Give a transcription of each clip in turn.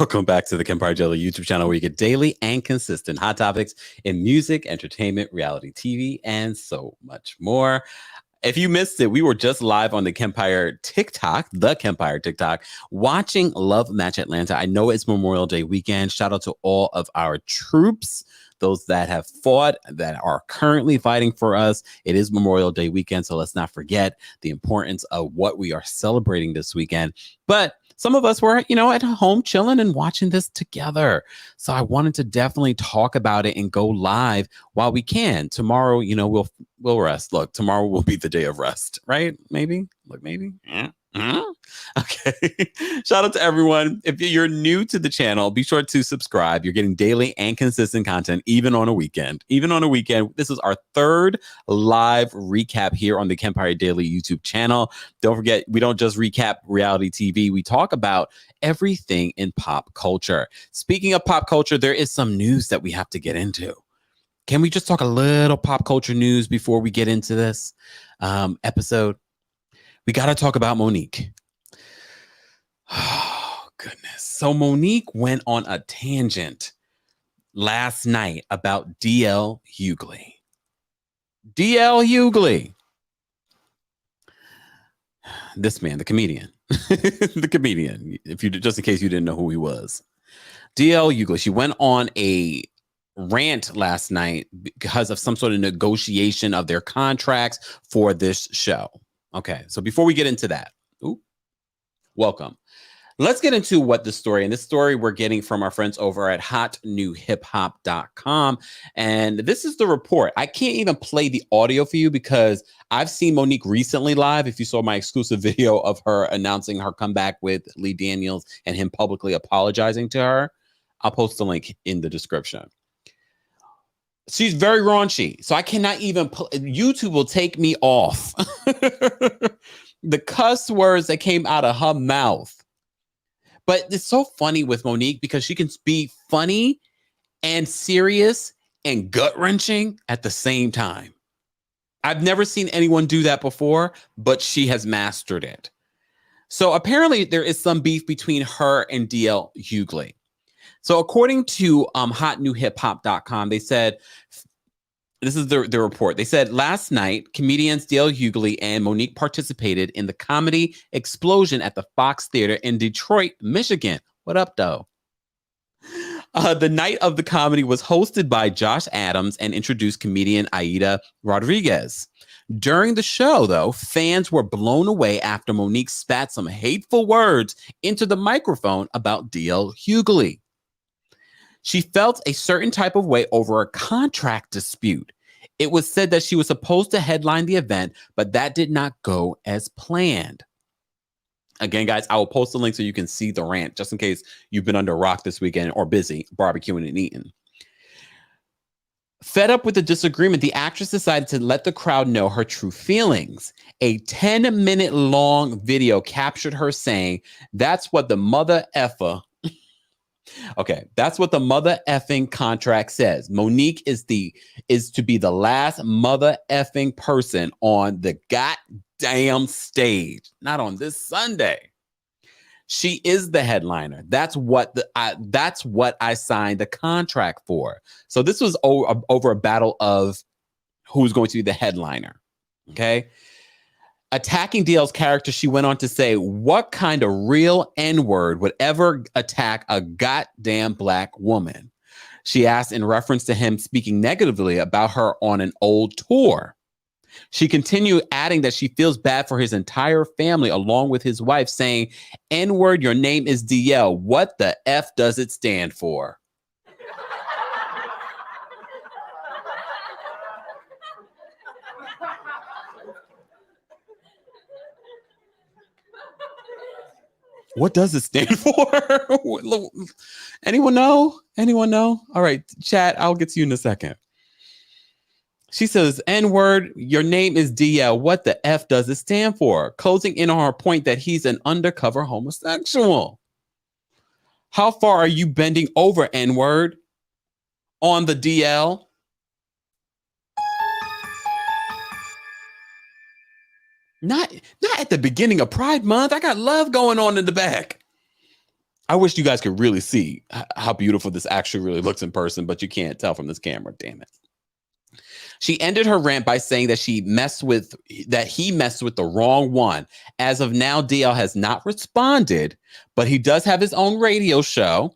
Welcome back to the Kempire Daily YouTube channel, where you get daily and consistent hot topics in music, entertainment, reality TV, and so much more. If you missed it, we were just live on the Kempire TikTok, TheKempire TikTok, watching Love Match Atlanta. I know it's Memorial Day weekend. Shout out to all of our troops, those that have fought, that are currently fighting for us. It is Memorial Day weekend, so let's not forget the importance of what we are celebrating this weekend. But some of us were, at home chilling and watching this together. So I wanted to definitely talk about it and go live while we can. Tomorrow, we'll rest. Look, tomorrow will be the day of rest, right? Maybe. Look, maybe. Okay. Shout out to everyone. If you're new to the channel, be sure to subscribe. You're getting daily and consistent content, even on a weekend. This is our third live recap here on the Kempire Daily YouTube channel. Don't forget, we don't just recap reality TV. We talk about everything in pop culture. Speaking of pop culture, there is some news that we have to get into. Can we just talk a little pop culture news before we get into this episode? We got to talk about Monique. Oh, goodness. So Monique went on a tangent last night about DL Hugley. DL Hugley. This man, the comedian. The comedian. Just in case you didn't know who he was. DL Hugley. She went on a rant last night because of some sort of negotiation of their contracts for this show. Okay, so before we get into that, welcome. Let's get into what the story, and this story we're getting from our friends over at hotnewhiphop.com. And this is the report. I can't even play the audio for you because I've seen Monique recently live. If you saw my exclusive video of her announcing her comeback with Lee Daniels and him publicly apologizing to her, I'll post the link in the description. She's very raunchy, so I cannot even YouTube will take me off. The cuss words that came out of her mouth. But it's so funny with Monique because she can be funny and serious and gut-wrenching at the same time. I've never seen anyone do that before, but she has mastered it. So apparently there is some beef between her and DL Hugley. So according to hotnewhiphop.com, they said, this is the report. They said last night, comedians DL Hugley and Monique participated in the comedy explosion at the Fox Theater in Detroit, Michigan. What up, though? The night of the comedy was hosted by Josh Adams and introduced comedian Aida Rodriguez. During the show, though, fans were blown away after Monique spat some hateful words into the microphone about DL Hugley. She felt a certain type of way over a contract dispute. It was said that she was supposed to headline the event, but that did not go as planned. Again, guys, I will post the link so you can see the rant, just in case you've been under a rock this weekend or busy barbecuing and eating. Fed up with the disagreement, the actress decided to let the crowd know her true feelings. A 10-minute long video captured her saying, "That's what the mother effer." Okay, that's what the mother effing contract says. Monique is to be the last mother effing person on the goddamn stage. Not on this Sunday. She is the headliner. That's what I signed the contract for. So this was over a battle of who's going to be the headliner. Okay. Attacking DL's character, she went on to say, "What kind of real N-word would ever attack a goddamn black woman?" She asked in reference to him speaking negatively about her on an old tour. She continued, adding that she feels bad for his entire family along with his wife, saying, "N-word, your name is DL. What the F does it stand for?" What does it stand for? Anyone know? Anyone know? All right, chat, I'll get to you in a second. She says, "N-word, your name is DL. What the F does it stand for?" Closing in on her point that he's an undercover homosexual. How far are you bending over, N-word? On the DL? Not at the beginning of Pride Month. I got love going on in the back. I wish you guys could really see how beautiful this actually really looks in person, but you can't tell from this camera. Damn it. She ended her rant by saying that he messed with the wrong one. As of now, DL has not responded, but he does have his own radio show.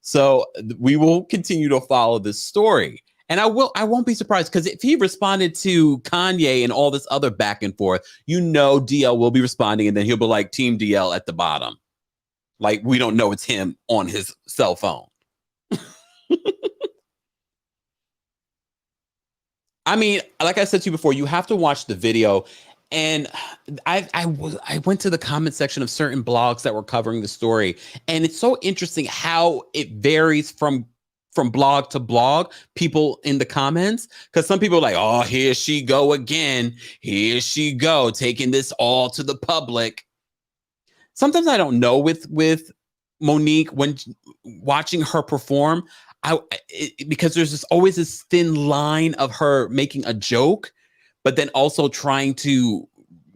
So we will continue to follow this story. And I won't be surprised, because if he responded to Kanye and all this other back and forth, DL will be responding, and then he'll be like Team DL at the bottom. Like, we don't know it's him on his cell phone. I mean, like I said to you before, you have to watch the video. And I went to the comment section of certain blogs that were covering the story, and it's so interesting how it varies from blog to blog, people in the comments, because some people are like, oh, here she go again. Here she go, taking this all to the public. Sometimes I don't know with Monique, when watching her perform, because there's always this thin line of her making a joke, but then also trying to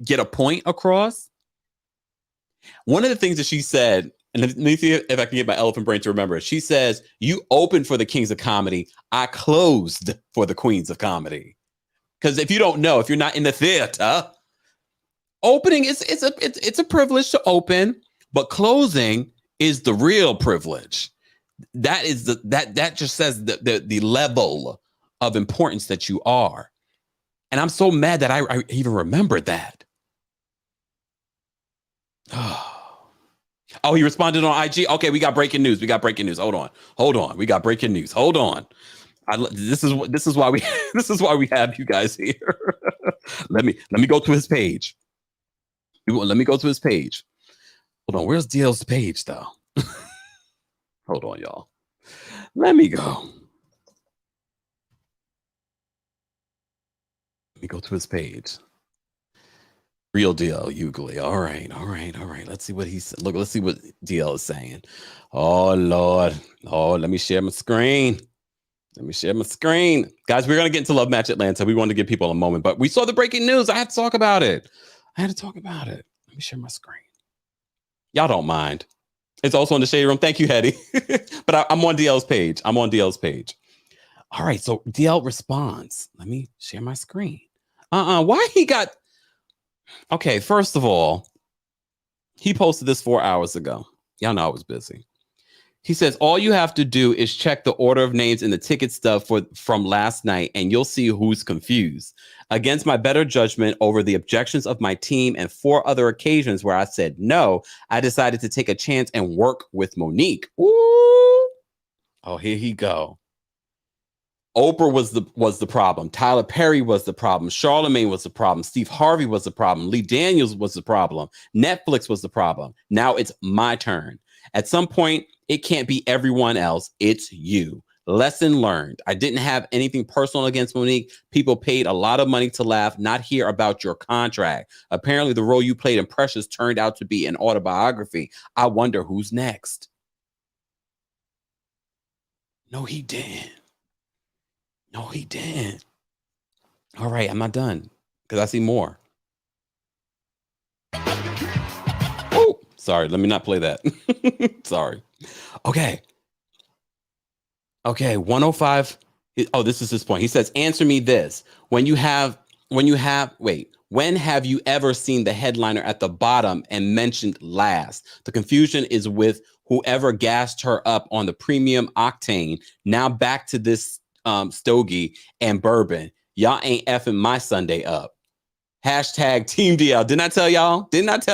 get a point across. One of the things that she said, and let me see if I can get my elephant brain to remember it. She says, you opened for the kings of comedy. I closed for the queens of comedy. Because if you don't know, if you're not in the theater, opening it's a privilege to open, but closing is the real privilege. That is that just says the level of importance that you are. And I'm so mad that I even remembered that. Oh, he responded on IG. Okay, we got breaking news. Hold on. We got breaking news. Hold on. This is why we have you guys here. let me go to his page. Let me go to his page. Hold on. Where's DL's page though? Hold on, y'all. Let me go. Let me go to his page. Real DL Hugley. All right. Let's see what he's let's see what DL is saying. Oh Lord. Oh, let me share my screen. Guys, we're gonna get into Love Match Atlanta. We want to give people a moment, but we saw the breaking news. I had to talk about it. Let me share my screen. Y'all don't mind. It's also in the shade room. Thank you, Hetty. But I'm on DL's page. All right, so DL responds. Let me share my screen. Why he got... Okay, first of all, he posted this 4 hours ago. Y'all know I was busy. He says, all you have to do is check the order of names in the ticket stub from last night, and you'll see who's confused. Against my better judgment over the objections of my team and 4 other occasions where I said no, I decided to take a chance and work with Monique. Ooh. Oh, here he go. Oprah was the problem. Tyler Perry was the problem. Charlemagne was the problem. Steve Harvey was the problem. Lee Daniels was the problem. Netflix was the problem. Now it's my turn. At some point, it can't be everyone else. It's you. Lesson learned. I didn't have anything personal against Monique. People paid a lot of money to laugh, not hear about your contract. Apparently, the role you played in Precious turned out to be an autobiography. I wonder who's next. No, he didn't. All right, I'm not done because I see more. Oh, sorry. Let me not play that. Sorry. Okay. 105. Oh, this is his point. He says, answer me this. When have you ever seen the headliner at the bottom and mentioned last? The confusion is with whoever gassed her up on the premium octane. Now back to this stogie and bourbon. Y'all ain't effing my Sunday up. Hashtag Team DL. Didn't I tell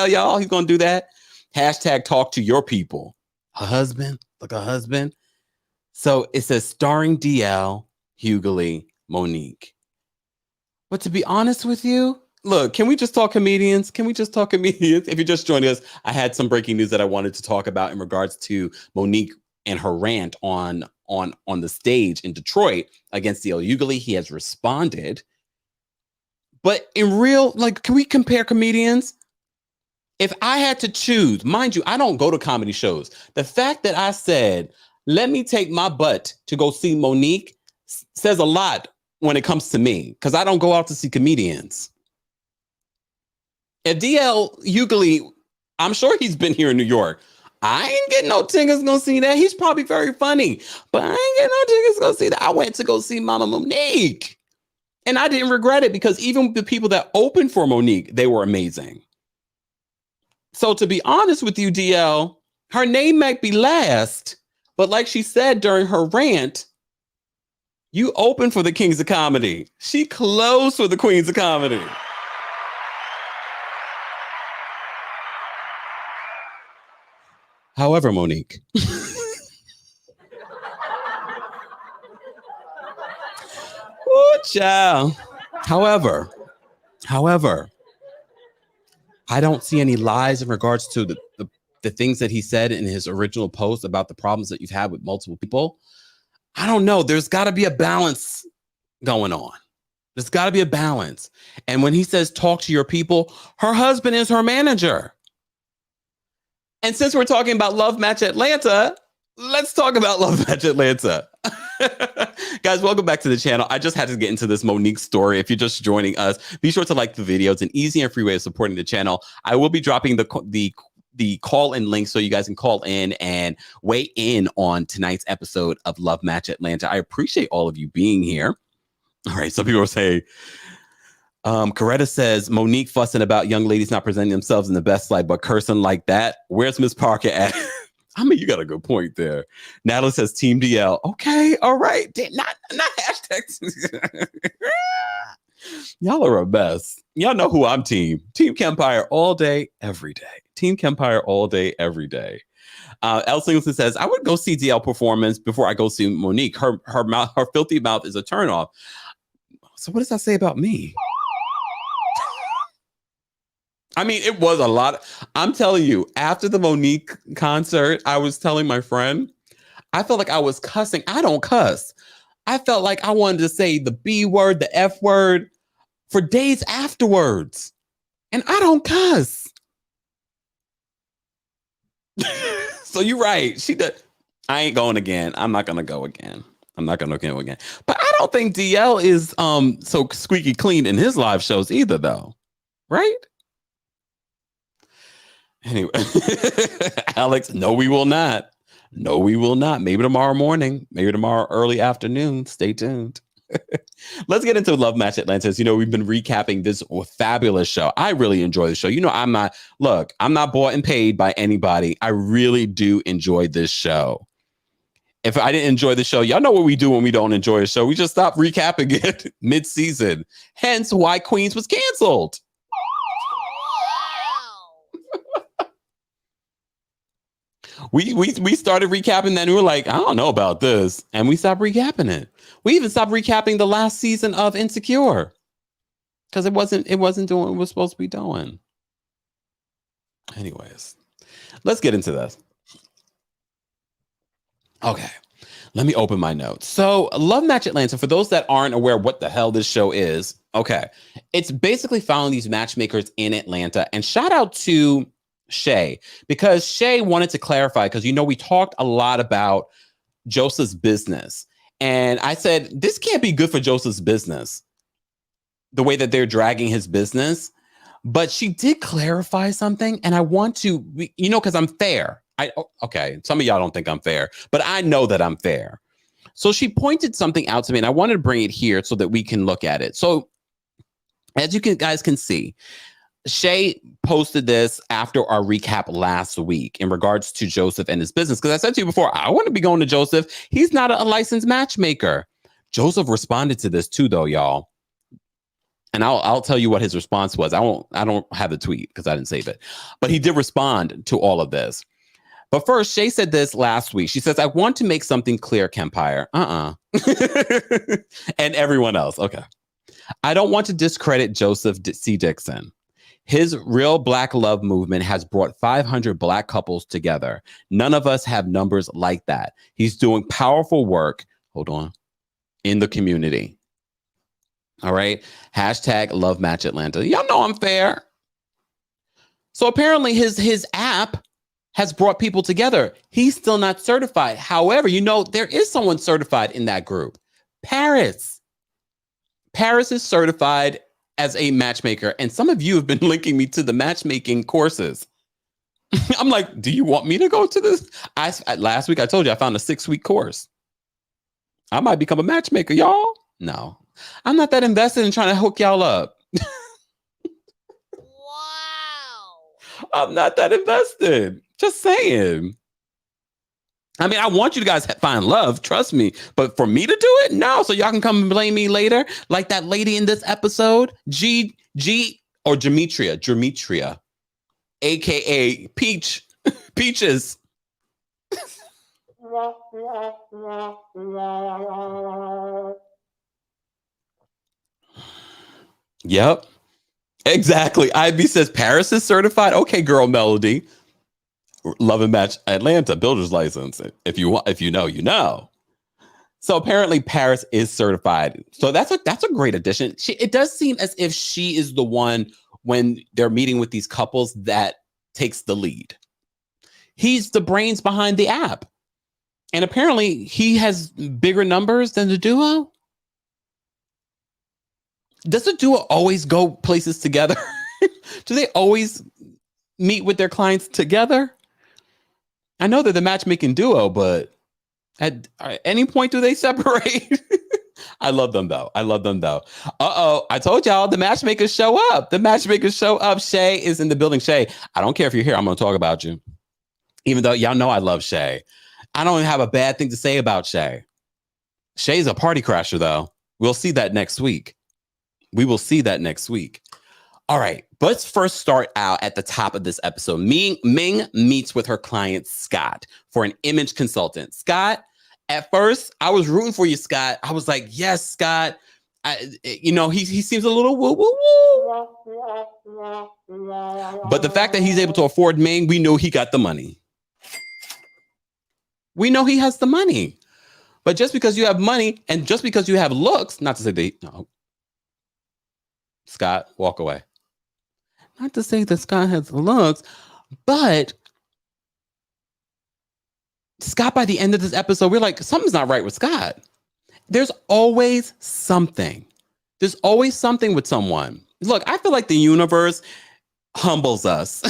y'all he's going to do that? Hashtag talk to your people. A husband. So it says starring DL, Hugley, Monique. But to be honest with you, look, can we just talk comedians? If you're just joining us, I had some breaking news that I wanted to talk about in regards to Monique and her rant on the stage in Detroit against DL Hugley. He has responded. But in real, can we compare comedians? If I had to choose, mind you, I don't go to comedy shows. The fact that I said, let me take my butt to go see Monique says a lot when it comes to me, because I don't go out to see comedians. If DL Hugley, I'm sure he's been here in New York. I ain't getting no tickets gonna see that. He's probably very funny, but I ain't getting no tickets gonna see that. I went to go see Mama Monique. And I didn't regret it because even the people that opened for Monique, they were amazing. So to be honest with you, DL, her name might be last, but like she said during her rant, you opened for the Kings of Comedy. She closed for the Queens of Comedy. However, Monique. Oh, child. However, I don't see any lies in regards to the things that he said in his original post about the problems that you've had with multiple people. I don't know. There's got to be a balance going on. There's got to be a balance. And when he says talk to your people, her husband is her manager. And since we're talking about Love Match Atlanta, let's talk about Love Match Atlanta. Guys, welcome back to the channel. I just had to get into this Monique story. If you're just joining us, be sure to like the video. It's an easy and free way of supporting the channel. I will be dropping the call-in link so you guys can call in and weigh in on tonight's episode of Love Match Atlanta. I appreciate all of you being here. All right, some people are saying, Coretta says, Monique fussing about young ladies not presenting themselves in the best light, but cursing like that. Where's Miss Parker at? I mean, you got a good point there. Natalie says, Team DL. Okay, all right. Not hashtags. Y'all are a mess. Y'all know who I'm team. Team Kempire all day, every day. Team Kempire all day, every day. El Singleton says, I would go see DL performance before I go see Monique. Her filthy mouth is a turnoff. So what does that say about me? I mean, it was a lot. I'm telling you, after the Monique concert, I was telling my friend, I felt like I was cussing. I don't cuss. I felt like I wanted to say the B word, the F word for days afterwards. And I don't cuss. So you're right. She did. I ain't going again. I'm not going to go again. I'm not going to go again. But I don't think DL is so squeaky clean in his live shows either, though. Right? Anyway, Alex, no, we will not. No, we will not. Maybe tomorrow morning, maybe tomorrow early afternoon. Stay tuned. Let's get into Love Match Atlanta. You know, we've been recapping this fabulous show. I really enjoy the show. You know, I'm not bought and paid by anybody. I really do enjoy this show. If I didn't enjoy the show, y'all know what we do when we don't enjoy a show. We just stop recapping it mid-season. Hence why Queens was canceled. We started recapping that and we were like, I don't know about this. And we stopped recapping it. We even stopped recapping the last season of Insecure. Because it wasn't doing what it was supposed to be doing. Anyways, let's get into this. Okay, let me open my notes. So Love Match Atlanta, for those that aren't aware what the hell this show is, okay, it's basically following these matchmakers in Atlanta. And shout out to Shay, because Shay wanted to clarify, because, you know, we talked a lot about Joseph's business. And I said, this can't be good for Joseph's business, the way that they're dragging his business. But she did clarify something. And I want to, you know, because I'm fair. Okay, some of y'all don't think I'm fair, but I know that I'm fair. So she pointed something out to me and I wanted to bring it here so that we can look at it. So as you guys can see, Shay posted this after our recap last week in regards to Joseph and his business. Because I said to you before, I wouldn't be going to Joseph. He's not a licensed matchmaker. Joseph responded to this too, though, y'all. And I'll tell you what his response was. I don't have the tweet because I didn't save it. But he did respond to all of this. But first, Shay said this last week. She says, I want to make something clear, Kempire. And everyone else. Okay. I don't want to discredit Joseph C. Dixon. His Real Black Love movement has brought 500 Black couples together. None of us have numbers like that. He's doing powerful work. Hold on. In the community. All right. Hashtag Love Match Atlanta. Y'all know I'm fair. So apparently his app has brought people together. He's still not certified. However, you know, there is someone certified in that group. Paris. Paris is certified as a matchmaker. And some of you have been linking me to the matchmaking courses. I'm like, do you want me to go to this? Last week I told you I found a 6-week course. I might become a matchmaker, y'all. No, I'm not that invested in trying to hook y'all up. Wow. I'm not that invested. Just saying. I mean, I want you guys to find love, trust me. But for me to do it, no. So y'all can come and blame me later, like that lady in this episode, G or Demetria, aka Peaches. Yep, exactly. IB says Paris is certified. Okay, girl, Melody. Love and Match Atlanta builder's license. If you want, if you know, you know. So apparently Paris is certified. So that's a great addition. It does seem as if she is the one when they're meeting with these couples that takes the lead. He's the brains behind the app. And apparently he has bigger numbers than the duo. Does the duo always go places together? Do they always meet with their clients together? I know they're the matchmaking duo, but at any point do they separate? I love them though. Uh-oh. I told y'all the matchmakers show up. Shay is in the building. Shay, I don't care if you're here. I'm going to talk about you. Even though y'all know I love Shay. I don't even have a bad thing to say about Shay. Shay's a party crasher though. We'll see that next week. All right, let's first start out at the top of this episode. Ming meets with her client, Scott, for an image consultant. Scott, at first, I was rooting for you, Scott. I was like, yes, Scott. He seems a little woo-woo-woo. But the fact that he's able to afford Ming, we know he got the money. We know he has the money. But just because you have money and just because you have looks, not to say no. Scott, walk away. Not to say that Scott has looks, but Scott, by the end of this episode, we're like, something's not right with Scott. There's always something. There's always something with someone. Look, I feel like the universe humbles us.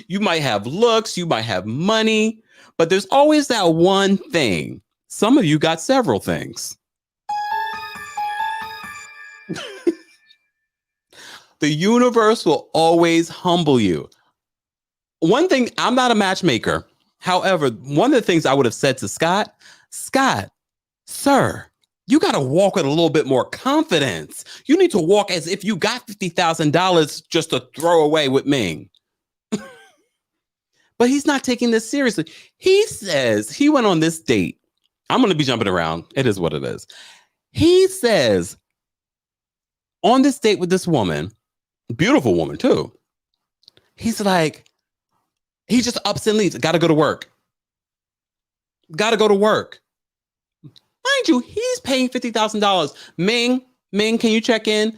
You might have looks, you might have money, but there's always that one thing. Some of you got several things. The universe will always humble you. One thing, I'm not a matchmaker. However, one of the things I would have said to Scott, sir, you got to walk with a little bit more confidence. You need to walk as if you got $50,000 just to throw away with Ming. But he's not taking this seriously. He says he went on this date. I'm going to be jumping around. It is what it is. He says on this date with this woman, beautiful woman too. He's like, he just ups and leaves. Got to go to work. Mind you, he's paying $50,000. Ming, can you check in?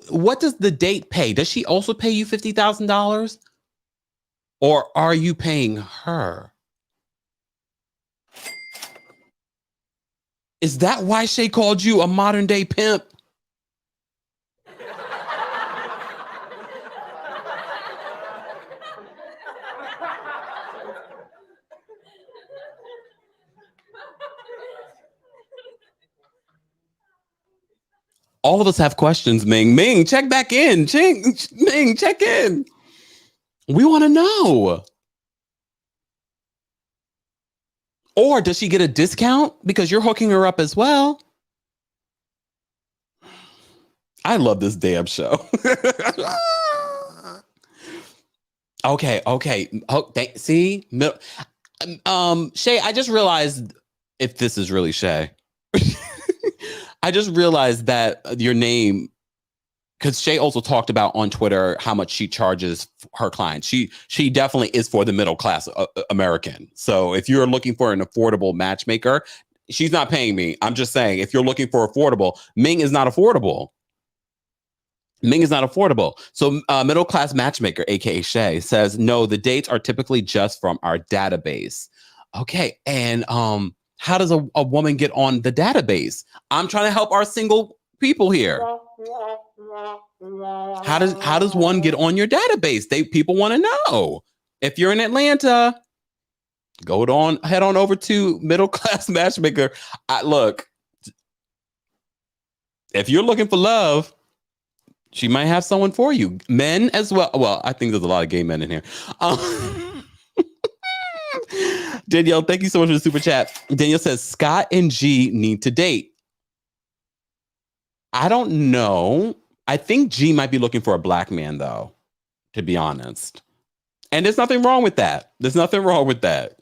What does the date pay? Does she also pay you $50,000? Or are you paying her? Is that why Shay called you a modern day pimp? All of us have questions, Ming. Ming, check back in. Ming, check in. We want to know. Or does she get a discount because you're hooking her up as well? I love this damn show. Okay. See? Shay, I just realized if this is really Shay. I just realized that your name, because Shay also talked about on Twitter how much she charges her clients. She definitely is for the middle class American. So if you're looking for an affordable matchmaker, she's not paying me. I'm just saying, if you're looking for affordable, Ming is not affordable. So middle class matchmaker, aka Shay, says, no, the dates are typically just from our database. Okay, and how does a woman get on the database? I'm trying to help our single people here. How does one get on your database? People want to know. If you're in Atlanta, head on over to Middle Class Matchmaker. Look, if you're looking for love, she might have someone for you. Men as well. Well, I think there's a lot of gay men in here. Danielle, thank you so much for the super chat. Danielle says Scott and G need to date. I don't know. I think G might be looking for a black man, though, to be honest. And there's nothing wrong with that. There's nothing wrong with that.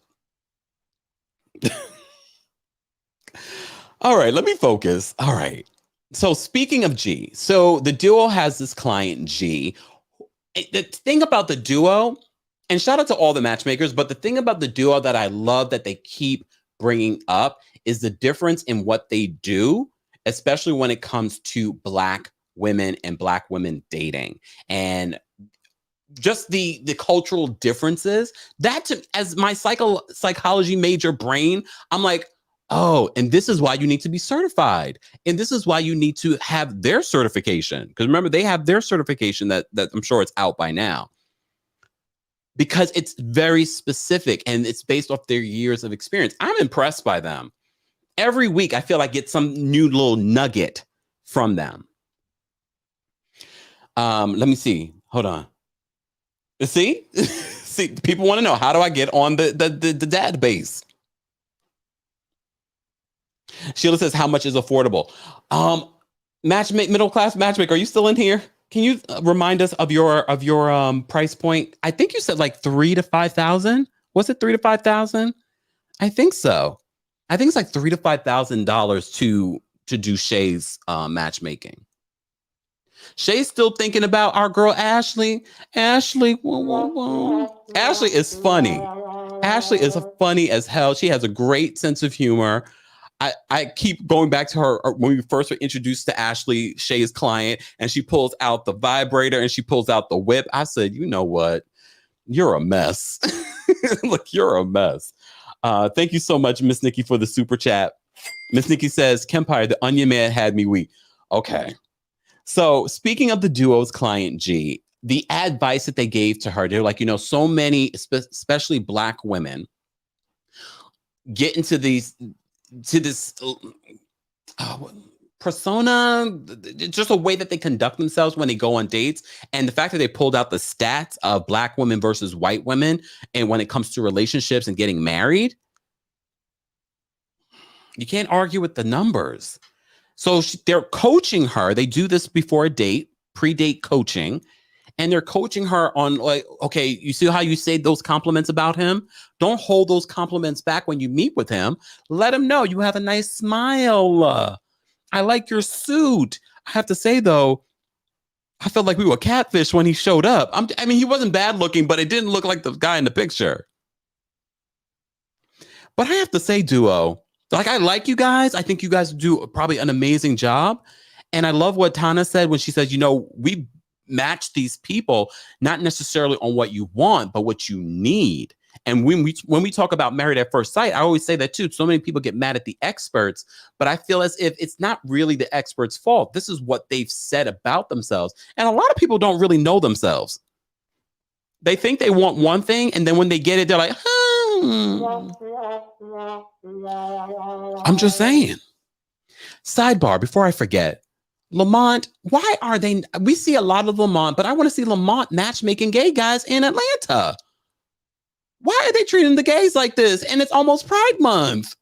All right, let me focus. All right. So speaking of G, so the duo has this client, G. The thing about the duo, and shout out to all the matchmakers, but the thing about the duo that I love that they keep bringing up is the difference in what they do, especially when it comes to Black women and Black women dating. And just the cultural differences, that as my psychology major brain, I'm like, oh, and this is why you need to be certified. And this is why you need to have their certification. Because remember, they have their certification that I'm sure it's out by now. Because it's very specific and it's based off their years of experience. I'm impressed by them. Every week, I feel like I get some new little nugget from them. Let me see. Hold on. See? See, people want to know, how do I get on the database? Sheila says, how much is affordable? Middle Class Matchmaker, are you still in here? Can you remind us of your price point? I think you said like $3,000 to $5,000. Was it $3,000 to $5,000? I think so. I think it's like $3,000 to $5,000 to do Shay's matchmaking. Shay's still thinking about our girl Ashley. Ashley is funny. Ashley is funny as hell. She has a great sense of humor. I keep going back to her when we first were introduced to Ashley, Shay's client, and she pulls out the vibrator and she pulls out the whip. I said, you know what? You're a mess. Look, you're a mess. Thank you so much, Miss Nikki, for the super chat. Miss Nikki says, Kempire, the Onion Man had me weak. Okay. So speaking of the duo's client, G, the advice that they gave to her, they're like, so many, especially Black women, get into this persona, just a way that they conduct themselves when they go on dates. And the fact that they pulled out the stats of Black women versus white women, and when it comes to relationships and getting married, you can't argue with the numbers. So they're coaching her. They do this before a date, pre-date coaching. And they're coaching her on like, okay, you see how you say those compliments about him? Don't hold those compliments back when you meet with him. Let him know you have a nice smile. I like your suit. I have to say, though, I felt like we were catfish when he showed up. I mean, he wasn't bad looking, but it didn't look like the guy in the picture. But I have to say, duo, like, I like you guys. I think you guys do probably an amazing job. And I love what Tana said when she says, we match these people not necessarily on what you want, but what you need. And when we talk about married at first sight, I always say that too. So many people get mad at the experts, but I feel as if it's not really the expert's fault. This is what they've said about themselves. And a lot of people don't really know themselves. They think they want one thing, and then when they get it, they're like, I'm just saying. Sidebar, before I forget, Lamont, why are they? We see a lot of Lamont, but I want to see Lamont matchmaking gay guys in Atlanta. Why are they treating the gays like this? And it's almost Pride Month.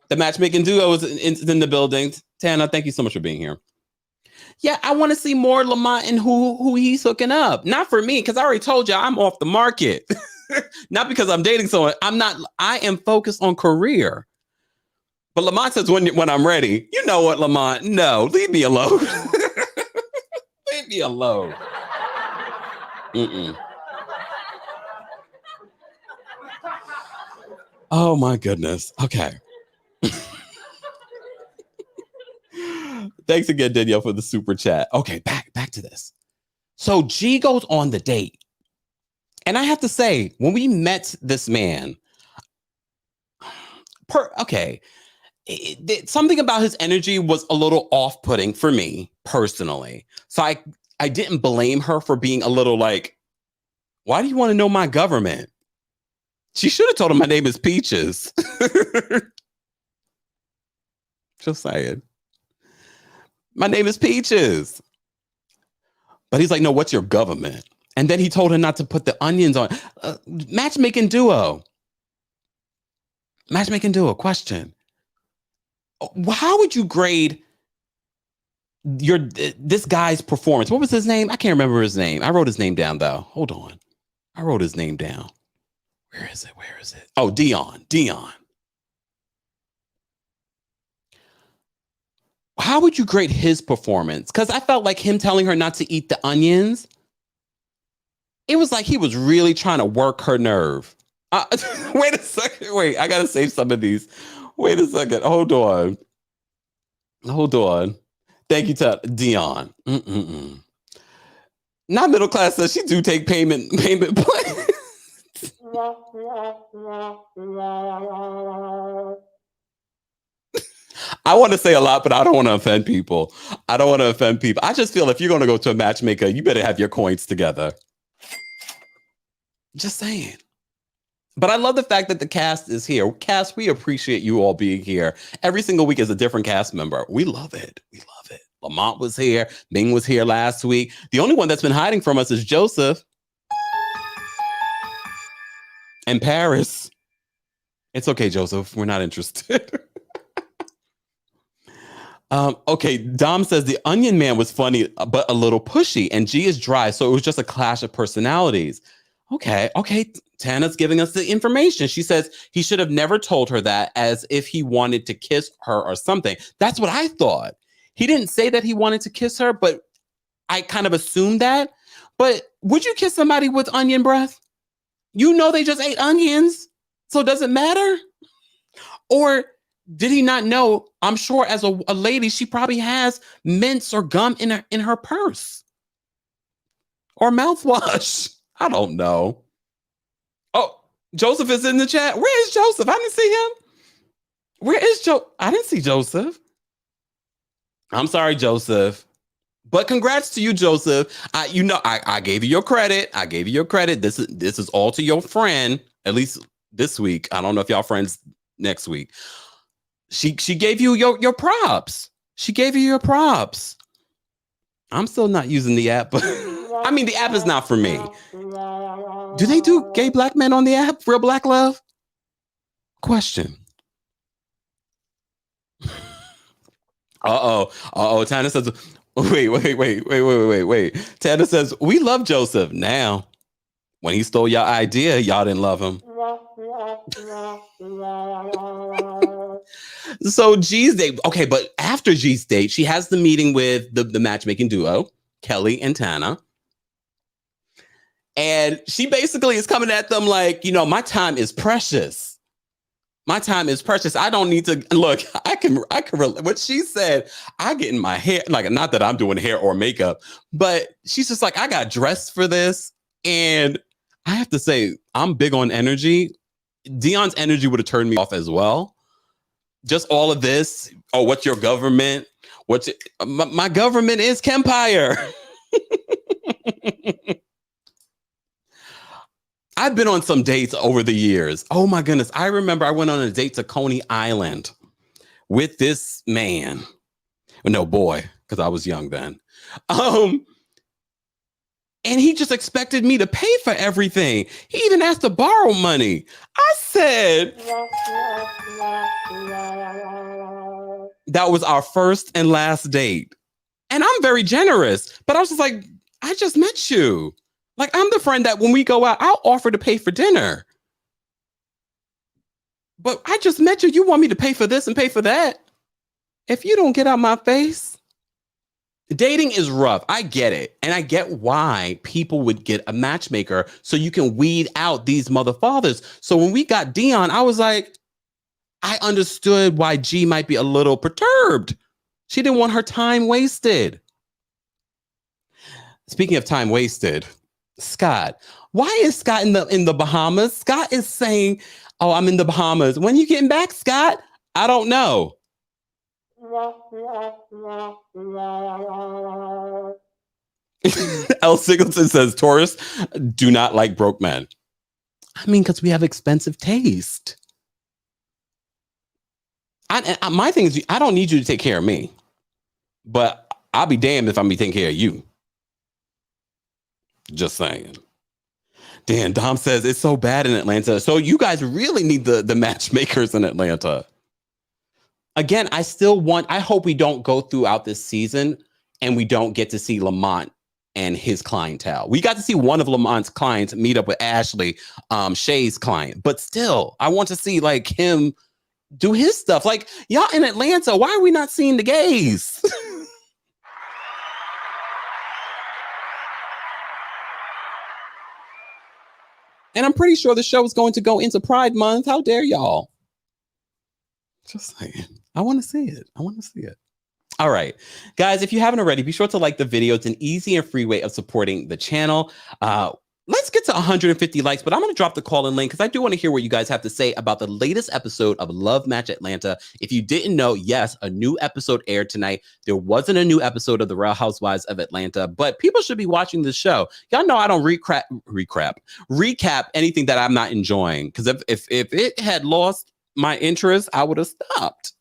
The matchmaking duo is in the building. Tana, thank you so much for being here. Yeah, I want to see more Lamont and who he's hooking up. Not for me, because I already told you I'm off the market. Not because I'm dating someone. I am focused on career. But Lamont says when I'm ready. You know what, Lamont? No, leave me alone. Leave me alone. Oh my goodness. Okay. Thanks again, Danielle, for the super chat. Okay, back to this. So G goes on the date. And I have to say, when we met this man, Okay. Something about his energy was a little off-putting for me personally. So I didn't blame her for being a little like, why do you want to know my government? She should have told him my name is Peaches. Just saying. My name is Peaches. But he's like, no, what's your government? And then he told her not to put the onions on. Matchmaking Duo. Matchmaking Duo, question. How would you grade this guy's performance? What was his name? I can't remember his name. I wrote his name down, though. Hold on. I wrote his name down. Where is it? Oh, Dion. How would you grade his performance? Because I felt like him telling her not to eat the onions, it was like he was really trying to work her nerve. Wait a second. Wait, I got to save some of these. Wait a second. Hold on. Thank you to Dion. Not middle class says she do take payment plans. I want to say a lot, but I don't want to offend people. I just feel if you're going to go to a matchmaker, you better have your coins together. Just saying. But I love the fact that the cast is here. Cast, we appreciate you all being here. Every single week is a different cast member. We love it. Lamont was here. Ming was here last week. The only one that's been hiding from us is Joseph. And Paris. It's okay, Joseph. We're not interested. Okay, Dom says the Onion Man was funny, but a little pushy, and G is dry, so it was just a clash of personalities. Okay. Tana's giving us the information. She says he should have never told her that, as if he wanted to kiss her or something. That's what I thought. He didn't say that he wanted to kiss her, but I kind of assumed that. But would you kiss somebody with onion breath? You know they just ate onions, so does it matter? Or did he not know? I'm sure as a lady, she probably has mints or gum in her purse. Or mouthwash. I don't know. Oh, Joseph is in the chat. Where is Joseph? I didn't see him. Where is Joe? I didn't see Joseph. I'm sorry, Joseph. But congrats to you, Joseph. I gave you your credit. This is all to your friend, at least this week. I don't know if y'all friends next week. She gave you your props. I'm still not using the app, but I mean, the app is not for me. Do they do gay black men on the app? Real Black Love? Question. Tana says, wait. Tana says, we love Joseph now. When he stole your idea, y'all didn't love him. So G's date. Okay, but after G's date, she has the meeting with the matchmaking duo, Kelly and Tana. And she basically is coming at them like, my time is precious. I don't need to look. I can what she said. I get in my hair, like, not that I'm doing hair or makeup, but she's just like, I got dressed for this. And I have to say, I'm big on energy. Dion's energy would have turned me off as well. Just all of this. Oh, what's your government? My government is Kempire. I've been on some dates over the years. Oh my goodness. I remember I went on a date to Coney Island with this man. No, boy, because I was young then. And he just expected me to pay for everything. He even asked to borrow money. I said, that was our first and last date. And I'm very generous, but I was just like, I just met you. Like, I'm the friend that when we go out, I'll offer to pay for dinner. But I just met you. You want me to pay for this and pay for that? If you don't get out my face. Dating is rough. I get it. And I get why people would get a matchmaker so you can weed out these mother fathers. So when we got Dion, I was like, I understood why G might be a little perturbed. She didn't want her time wasted. Speaking of time wasted, Scott. Why is Scott in the Bahamas? Scott is saying, Oh, I'm in the Bahamas. When you getting back, Scott? I don't know. L. Singleton says tourists do not like broke men. I mean, because we have expensive taste. My thing is, I don't need you to take care of me, but I'll be damned if I'm be taking care of you. Just saying. Dan, Dom says it's so bad in Atlanta. So you guys really need the matchmakers in Atlanta. Again, I hope we don't go throughout this season and we don't get to see Lamont and his clientele. We got to see one of Lamont's clients meet up with Ashley, Shay's client, but still, I want to see like him do his stuff. Like, y'all in Atlanta, why are we not seeing the gays? And I'm pretty sure the show is going to go into Pride Month. How dare y'all? Just saying. I want to see it. I want to see it. All right, guys, if you haven't already, be sure to like the video. It's an easy and free way of supporting the channel. Let's get to 150 likes, but I'm going to drop the call-in link because I do want to hear what you guys have to say about the latest episode of Love Match Atlanta. If you didn't know, yes, a new episode aired tonight. There wasn't a new episode of The Real Housewives of Atlanta, but people should be watching this show. Y'all know I don't recap anything that I'm not enjoying, because if it had lost my interest, I would have stopped.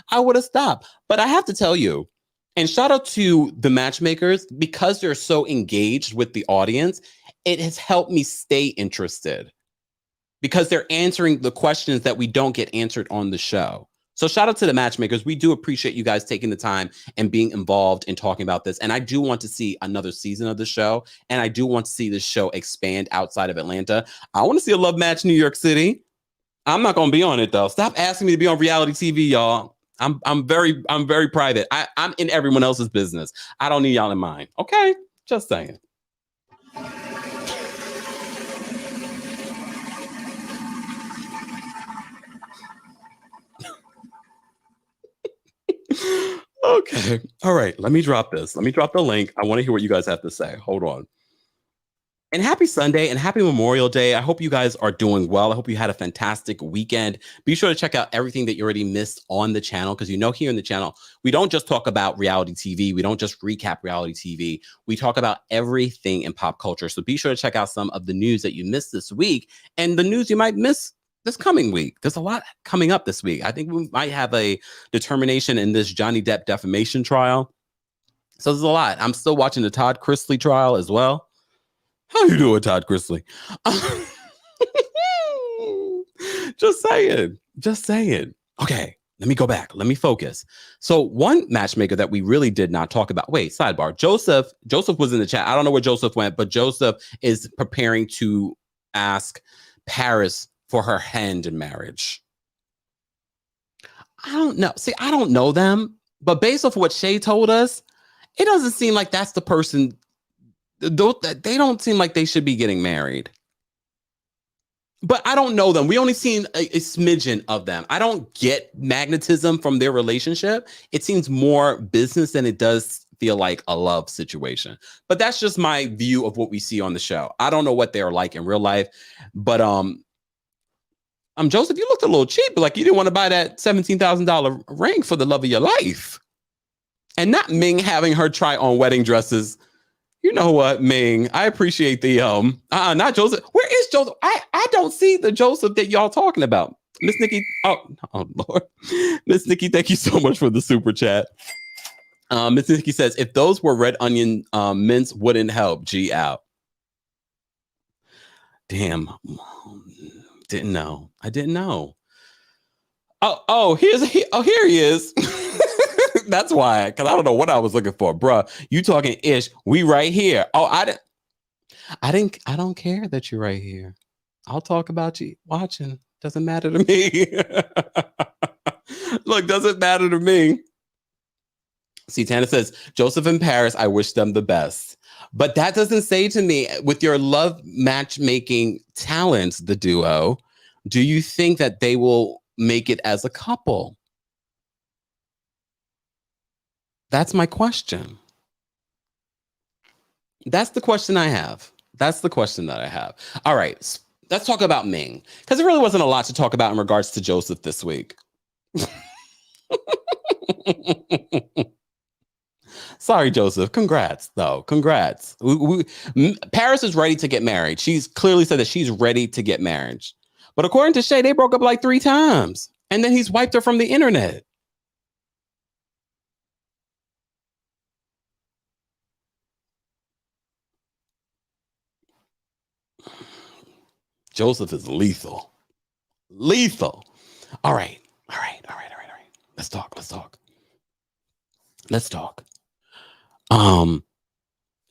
I would have stopped. But I have to tell you, and shout out to the matchmakers, because they're so engaged with the audience, it has helped me stay interested because they're answering the questions that we don't get answered on the show. So shout out to the matchmakers. We do appreciate you guys taking the time and being involved in talking about this. And I do want to see another season of the show. And I do want to see this show expand outside of Atlanta. I want to see a love match New York City. I'm not going to be on it, though. Stop asking me to be on reality TV, y'all. I'm very private. I'm in everyone else's business. I don't need y'all in mine. Okay, just saying. Okay, all right. Let me drop this. Let me drop the link. I want to hear what you guys have to say. Hold on. And happy Sunday and happy Memorial Day. I hope you guys are doing well. I hope you had a fantastic weekend. Be sure to check out everything that you already missed on the channel, because here in the channel, we don't just talk about reality TV. We don't just recap reality TV. We talk about everything in pop culture. So be sure to check out some of the news that you missed this week and the news you might miss this coming week. There's a lot coming up this week. I think we might have a determination in this Johnny Depp defamation trial. So there's a lot. I'm still watching the Todd Chrisley trial as well. How you doing, Todd Chrisley? Just saying. Okay, let me go back. Let me focus. So one matchmaker that we really did not talk about. Wait, sidebar. Joseph was in the chat. I don't know where Joseph went, but Joseph is preparing to ask Paris for her hand in marriage. I don't know. See, I don't know them, but based off of what Shay told us, it doesn't seem like that's the person. They don't seem like they should be getting married. But I don't know them. We only seen a smidgen of them. I don't get magnetism from their relationship. It seems more business than it does feel like a love situation. But that's just my view of what we see on the show. I don't know what they're like in real life. But Joseph, you looked a little cheap. Like you didn't want to buy that $17,000 ring for the love of your life. And not Ming having her try on wedding dresses. You know what, Ming? I appreciate the not Joseph. Where is Joseph? I don't see the Joseph that y'all talking about. Miss Nikki. Oh Lord. Miss Nikki, thank you so much for the super chat. Miss Nikki says, if those were red onion mints, wouldn't help. G out. Damn. Didn't know. I didn't know. Here he is. That's why, because I don't know what I was looking for, bruh. You talking ish? We right here. Oh, I don't care that you're right here. I'll talk about you watching. Doesn't matter to me. Look, doesn't matter to me. See, Tana says, Joseph and Paris, I wish them the best. But that doesn't say to me, with your love matchmaking talents, the duo, do you think that they will make it as a couple? That's my question. That's the question I have. That's the question that I have. All right. let's talk about Ming, because there really wasn't a lot to talk about in regards to Joseph this week. Sorry, Joseph. Congrats, though. Congrats. Paris is ready to get married. She's clearly said that she's ready to get married. But according to Shay, they broke up like 3 times. And then he's wiped her from the internet. Joseph is lethal. Lethal. All right. Let's talk.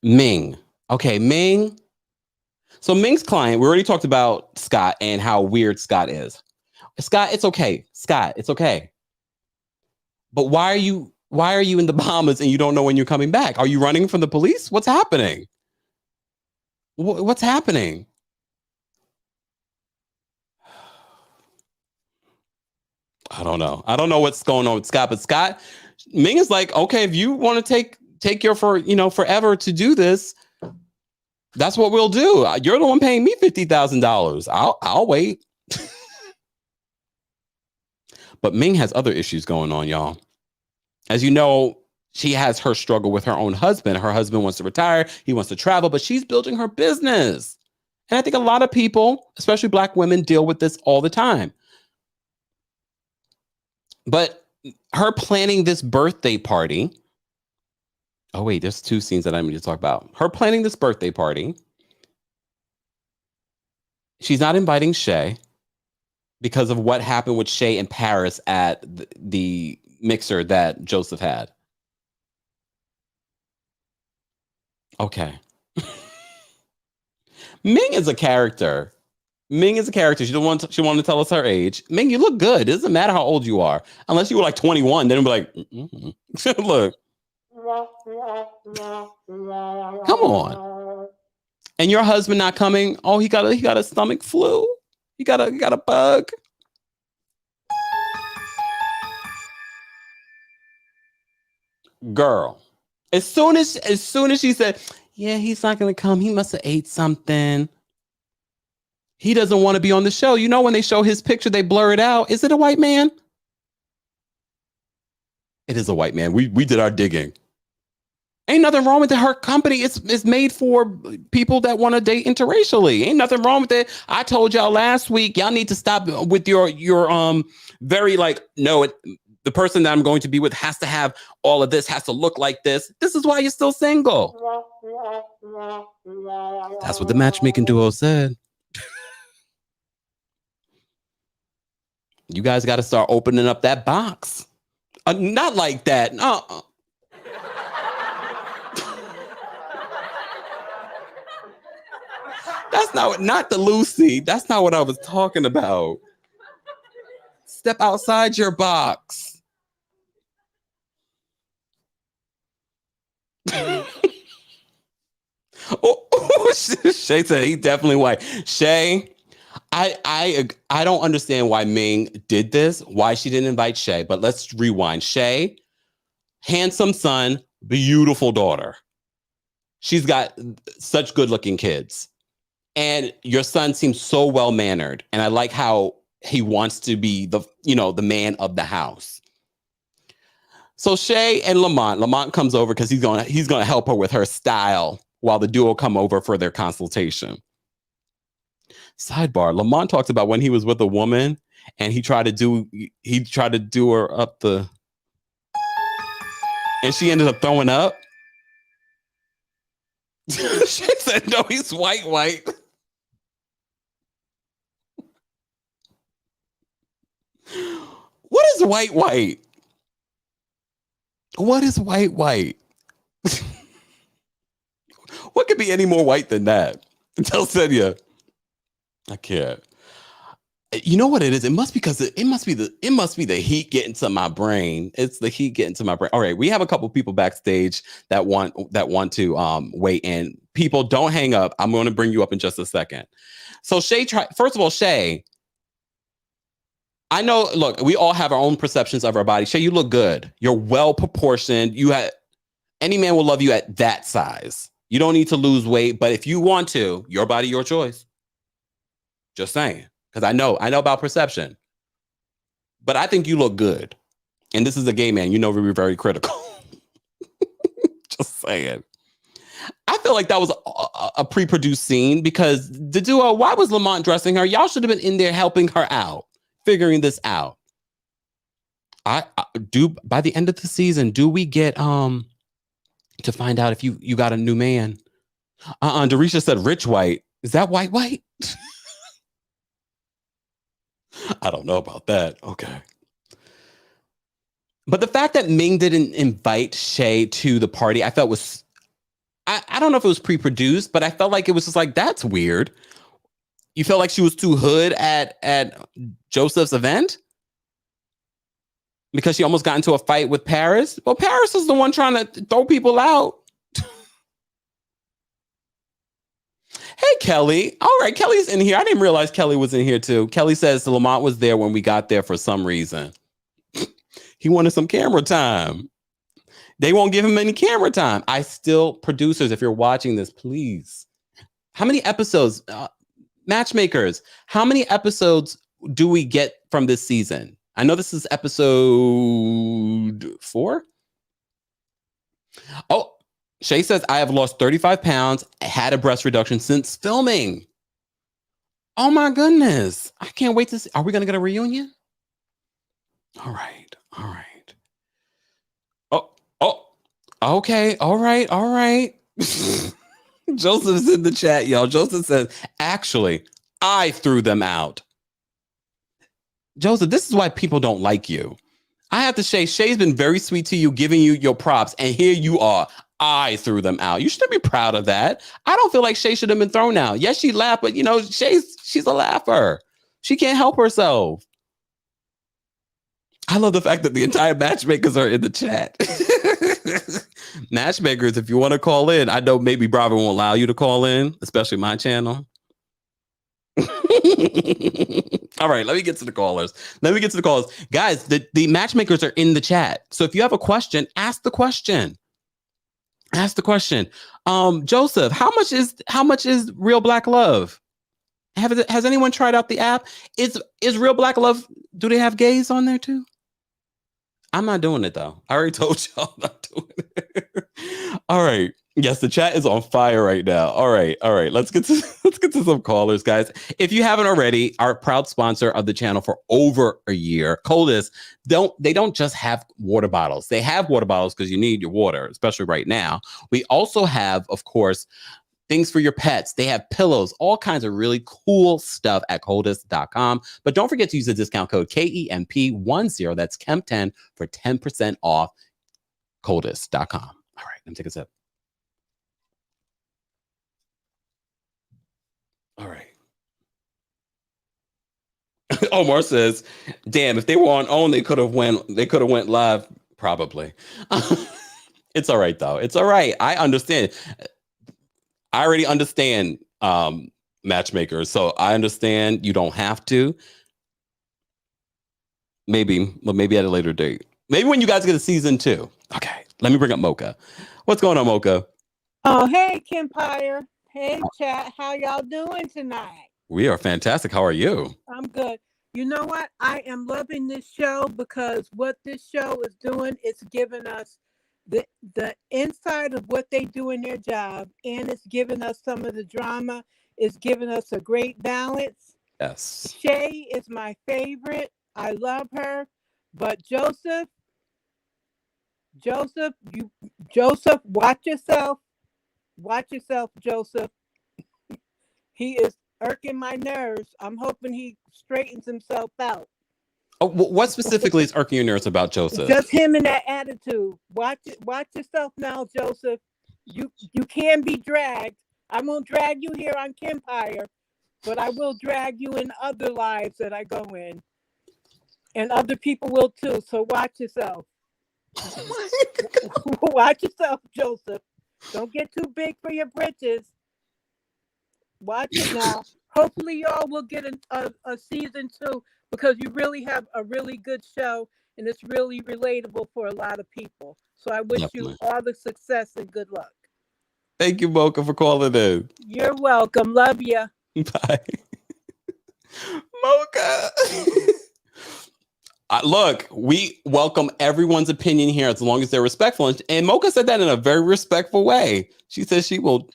Ming. Okay, Ming. So Ming's client, we already talked about Scott and how weird Scott is. Scott, it's okay. Scott, it's okay. But why are you in the Bahamas and you don't know when you're coming back? Are you running from the police? What's happening? What's happening? I don't know. I don't know what's going on with Scott, but Scott, Ming is like, okay, if you want to take your forever to do this, that's what we'll do. You're the one paying me $50,000. I'll wait. But Ming has other issues going on, y'all. As you know, she has her struggle with her own husband. Her husband wants to retire. He wants to travel, but she's building her business. And I think a lot of people, especially Black women, deal with this all the time. But her planning this birthday party. Oh, wait, there's 2 scenes that I need to talk about. Her planning this birthday party. She's not inviting Shay because of what happened with Shay in Paris at the mixer that Joseph had. Okay. Ming is a character. She wanted to tell us her age. Ming, you look good. It doesn't matter how old you are. Unless you were like 21, then it'd be like, look. Come on. And your husband not coming? Oh, he got a stomach flu. He got a bug. Girl. As soon as she said, yeah, he's not gonna come. He must have ate something. He doesn't want to be on the show. You know, when they show his picture, they blur it out. Is it a white man? It is a white man. We did our digging. Ain't nothing wrong with it. Her company is made for people that want to date interracially. Ain't nothing wrong with it. I told y'all last week, y'all need to stop with your very the person that I'm going to be with has to have all of this, has to look like this. This is why you're still single. That's what the Matchmaking Duo said. You guys got to start opening up that box. Not like that. That's not the Lucy. That's not what I was talking about. Step outside your box. Shay said he's definitely white. Shay, I don't understand why Ming did this, why she didn't invite Shay, but let's rewind. Shay, handsome son, beautiful daughter. She's got such good-looking kids. And your son seems so well-mannered. And I like how he wants to be the man of the house. So Shay and Lamont comes over because he's gonna help her with her style while the duo come over for their consultation. Sidebar, Lamont talks about when he was with a woman and he tried to do her up the, and she ended up throwing up. She said, no, he's white. What is white? What is white? What could be any more white than that? Tell Senya. I can't. You know what it is? It must be the heat getting to my brain. It's the heat getting to my brain. All right, we have a couple people backstage that want to weigh in. People, don't hang up. I'm going to bring you up in just a second. So Shay, first of all, Shay, I know. Look, we all have our own perceptions of our body. Shay, you look good. You're well proportioned. Any man will love you at that size. You don't need to lose weight, but if you want to, your body, your choice. Just saying. Because I know about perception. But I think you look good. And this is a gay man. You know we're very critical. Just saying. I feel like that was a pre-produced scene because the duo, why was Lamont dressing her? Y'all should have been in there helping her out, figuring this out. I do by the end of the season, do we get to find out if you got a new man? Dorisha said rich white. Is that white? I don't know about that. Okay. But the fact that Ming didn't invite Shay to the party, I felt was, I don't know if it was pre-produced, but I felt like it was just like, that's weird. You felt like she was too hood at Joseph's event? Because she almost got into a fight with Paris? Well, Paris is the one trying to throw people out. Hey, Kelly. All right, Kelly's in here. I didn't realize Kelly was in here too. Kelly says Lamont was there when we got there for some reason. He wanted some camera time. They won't give him any camera time. Producers, if you're watching this, please. How many episodes, matchmakers, how many episodes do we get from this season? I know this is episode 4. Oh, Shay says, I have lost 35 pounds, had a breast reduction since filming. Oh my goodness. I can't wait to see. Are we going to get a reunion? All right. Oh, okay. All right. Joseph's in the chat, y'all. Joseph says, actually, I threw them out. Joseph, this is why people don't like you. I have to say, Shay's been very sweet to you, giving you your props, and here you are. I threw them out. You should be proud of that. I don't feel like Shay should have been thrown out. Yes, she laughed, but she's a laugher. She can't help herself. I love the fact that the entire matchmakers are in the chat. Matchmakers, if you want to call in, I know maybe Bravo won't allow you to call in, especially my channel. All right, let me get to the callers. Guys, the matchmakers are in the chat. So if you have a question, ask the question. Joseph, how much is Real Black Love? Has anyone tried out the app? Is Real Black Love, do they have gays on there too? I'm not doing it though. I already told y'all I'm not doing it. All right. Yes, the chat is on fire right now. All right. Let's get to some callers, guys. If you haven't already, our proud sponsor of the channel for over a year, Coldest, they don't just have water bottles. They have water bottles because you need your water, especially right now. We also have, of course, things for your pets. They have pillows, all kinds of really cool stuff at coldest.com. But don't forget to use the discount code KEMP10. That's KEMP10 for 10% off coldest.com. All right, let me take a sip. All right. Omar says, damn, if they were on OWN, they could have went live, probably. It's all right, though. It's all right. I understand. I already understand matchmakers, so I understand you don't have to. Maybe at a later date. Maybe when you guys get a season 2. Okay, let me bring up Mocha. What's going on, Mocha? Oh, hey, Kempire. Hey, chat. How y'all doing tonight? We are fantastic. How are you? I'm good. You know what? I am loving this show because what this show is doing, it's giving us the insight of what they do in their job, and it's giving us some of the drama. It's giving us a great balance. Yes. Shay is my favorite. I love her. But Joseph, watch yourself. Watch yourself, Joseph. He is irking my nerves. I'm hoping he straightens himself out. Oh, what specifically is irking your nerves about Joseph? Just him and that attitude. Watch yourself now, Joseph. You can be dragged. I won't drag you here on Kempire, but I will drag you in other lives that I go in. And other people will too. So watch yourself. Watch yourself, Joseph. Don't get too big for your britches. Watch it now. Hopefully y'all will get a season 2 because you really have a really good show and it's really relatable for a lot of people. So I wish you all the success and good luck. Thank you, Mocha, for calling in. You're welcome. Love you. Bye. Mocha. Look, we welcome everyone's opinion here as long as they're respectful. And Mocha said that in a very respectful way. She says she will.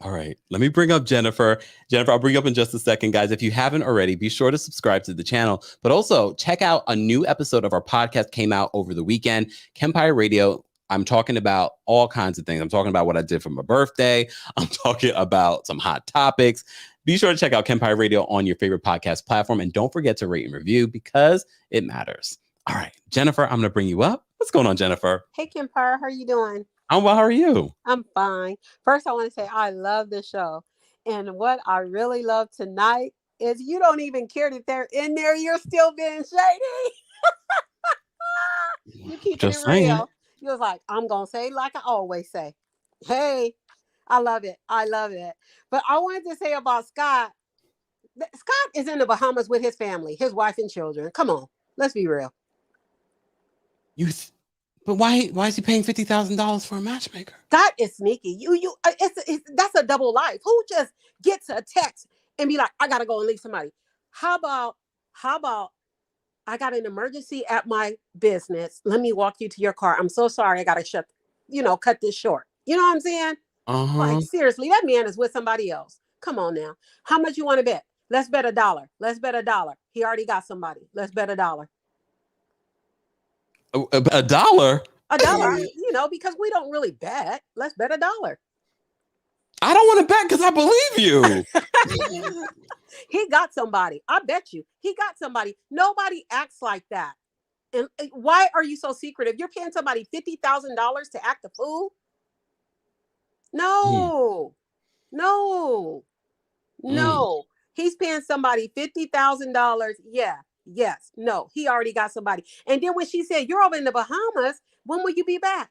All right. Let me bring up Jennifer. Jennifer, I'll bring you up in just a second, guys. If you haven't already, be sure to subscribe to the channel. But also check out a new episode of our podcast came out over the weekend, Kempire Radio. I'm talking about all kinds of things. I'm talking about what I did for my birthday. I'm talking about some hot topics. Be sure to check out Kempire Radio on your favorite podcast platform. And don't forget to rate and review because it matters. All right, Jennifer, I'm going to bring you up. What's going on, Jennifer? Hey, Kempire, how are you doing? I'm well. How are you? I'm fine. First, I want to say I love the show. And what I really love tonight is you don't even care that they're in there. You're still being shady. You keep it real. You was like, I'm going to say like I always say. Hey, I love it. I love it. But I wanted to say about Scott. Scott is in the Bahamas with his family, his wife and children. Come on. Let's be real. But why is he paying $50,000 for a matchmaker? That is sneaky. That's a double life. Who just gets a text and be like, I gotta go and leave somebody? How about I got an emergency at my business. Let me walk you to your car. I'm so sorry. I gotta cut this short. You know what I'm saying? Like seriously, that man is with somebody else. Come on now. How much you want to bet? Let's bet $1. Let's bet $1. He already got somebody. Let's bet $1. $1? $1, because we don't really bet. Let's bet $1. I don't want to bet because I believe you. He got somebody. I bet you. He got somebody. Nobody acts like that. And why are you so secretive? You're paying somebody $50,000 to act a fool? No. He's paying somebody $50,000. Yeah. Yes. No. He already got somebody. And then when she said, you're over in the Bahamas, when will you be back?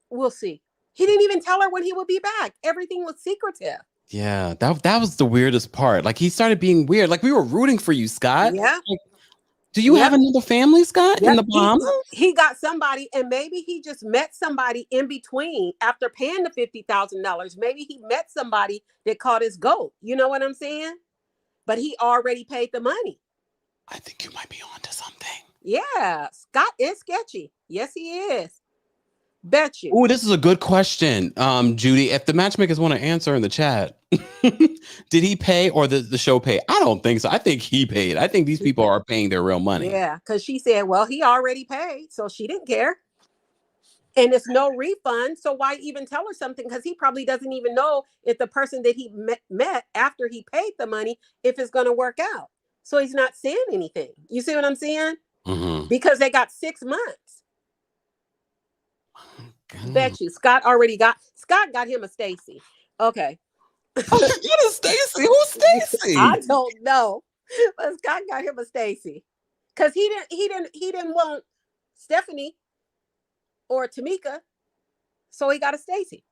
We'll see. He didn't even tell her when he would be back. Everything was secretive. Yeah, that was the weirdest part. Like he started being weird. Like we were rooting for you, Scott. Yeah. Like, do you have another family, Scott, in the Bahamas? He got somebody, and maybe he just met somebody in between after paying the $50,000. Maybe he met somebody that caught his goat. You know what I'm saying? But he already paid the money. I think you might be onto something. Yeah, Scott is sketchy. Yes, he is. Bet you. Oh, this is a good question, Judy. If the matchmakers want to answer in the chat, did he pay or the show pay? I don't think so. I think he paid. I think these people are paying their real money. Yeah, because she said, well, he already paid, so she didn't care. And it's no refund, so why even tell her something? Because he probably doesn't even know if the person that he met after he paid the money, if it's going to work out. So he's not saying anything. You see what I'm saying? Mm-hmm. Because they got 6 months. Bet you. Scott got him a Stacy. Okay. What is Stacy? Who's Stacy? I don't know. But Scott got him a Stacy. Because he didn't want Stephanie or Tamika. So he got a Stacy.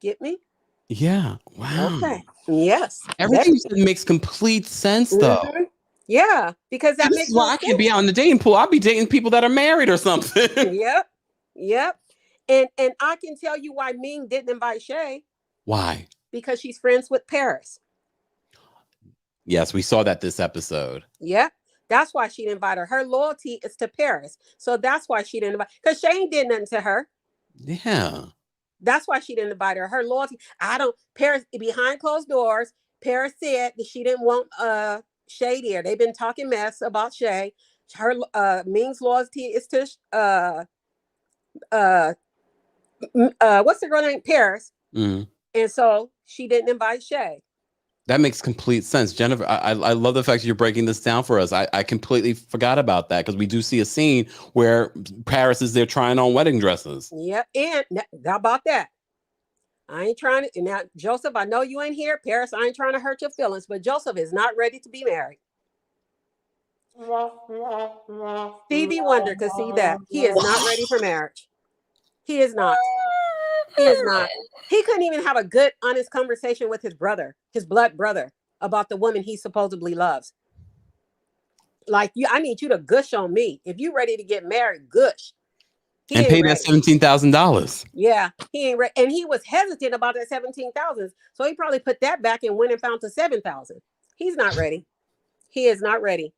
Get me? Yeah. Wow. Okay. Yes. Everything you said makes complete sense, though. Mm-hmm. Yeah, because that makes why I can't be out in the dating pool. I'll be dating people that are married or something. Yep. And I can tell you why Ming didn't invite Shay. Why? Because she's friends with Paris. Yes, we saw that this episode. Yep. That's why she didn't invite her. Her loyalty is to Paris. So that's why she didn't invite. Because Shane did nothing to her. Yeah. That's why she didn't invite her. Her loyalty. Paris, behind closed doors, Paris said that she didn't want Shay there. They've been talking mess about Shay. Her Ming's loyalty is to what's the girl name? Paris. Mm. And so she didn't invite Shay. That makes complete sense. Jennifer, I love the fact that you're breaking this down for us. I completely forgot about that because we do see a scene where Paris is there trying on wedding dresses. Yep. And how about that? I ain't trying to. Now, Joseph, I know you ain't here. Paris, I ain't trying to hurt your feelings, but Joseph is not ready to be married. Stevie Wonder could see that. He is not ready for marriage. He is not. He is not. He couldn't even have a good, honest conversation with his brother, his blood brother, about the woman he supposedly loves. Like, I need you to gush on me. If you're ready to get married, gush. He And ain't pay that ready. $17,000. Yeah, he ain't ready. And he was hesitant about that 17,000. So he probably put that back and went and found to 7,000. He's not ready. He is not ready.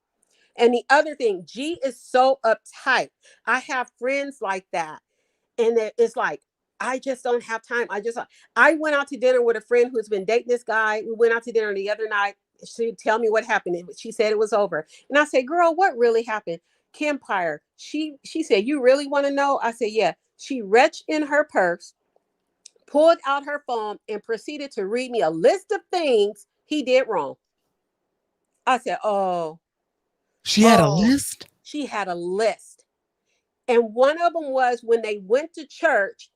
And the other thing, G is so uptight. I have friends like that. And it's like, I just don't have time. I went out to dinner with a friend who's been dating this guy. We went out to dinner the other night. She'd tell me what happened. She said it was over. And I said, girl, what really happened? Kempire. She said, you really want to know? I said, yeah. She reached in her purse, pulled out her phone, and proceeded to read me a list of things he did wrong. I said, oh. She had a list? She had a list. And one of them was when they went to church,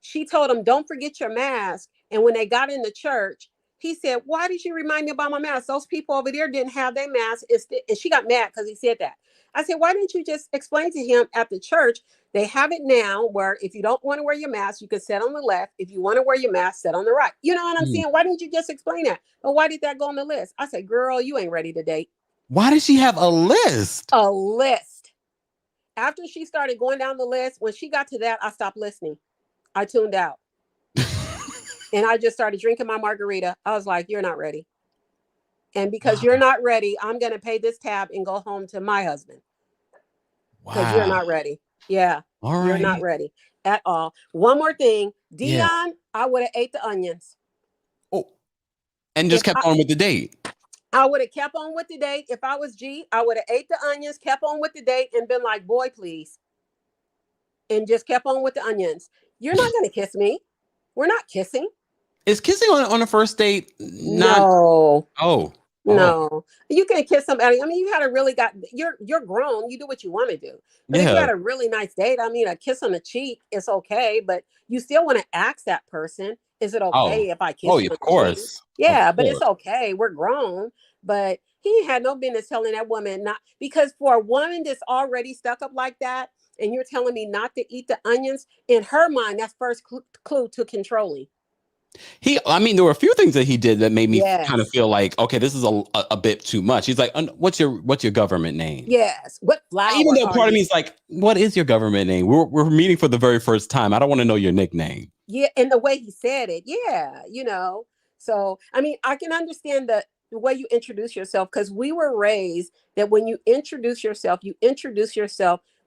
she told him, don't forget your mask. And when they got in the church, he said, why did you remind me about my mask? Those people over there didn't have their mask. And she got mad because he said that. I said, why didn't you just explain to him at the church? They have it now where if you don't want to wear your mask, you can sit on the left. If you want to wear your mask, sit on the right. You know what I'm saying? Why didn't you just explain that? But why did that go on the list? I said, girl, you ain't ready to date. Why did she have a list? A list. After she started going down the list, when she got to that, I stopped listening. I tuned out. And I just started drinking my margarita. I was like, you're not ready. And because you're not ready, I'm going to pay this tab and go home to my husband. Because you're not ready. Yeah. All You're right. not ready at all. One more thing. Dion, I would have ate the onions. Oh. And just kept on with the date. I would have kept on with the date. If I was G, I would have ate the onions, kept on with the date, and been like, boy, please. And just kept on with the onions. You're not going to kiss me. We're not kissing. Is kissing on a first date not? No. Oh. No. You can kiss somebody. I mean, you had a really you're grown. You do what you want to do. But if you had a really nice date, I mean, a kiss on the cheek is okay. But you still want to ask that person, is it okay if I kiss you on the of course. cheek? Yeah, but it's okay. We're grown. But he had no business telling that woman not, because for a woman that's already stuck up like that, and you're telling me not to eat the onions, in her mind, that's first clue to controlling. I mean, there were a few things that he did that made me kind of feel like, okay, this is a bit too much. He's like, what's your government name? Yes. What flower? Even though part of me is like, what is your government name? We're meeting for the very first time. I don't want to know your nickname. Yeah. And the way he said it. Yeah. You know, so, I mean, I can understand the way you introduce yourself, because we were raised that when you introduce yourself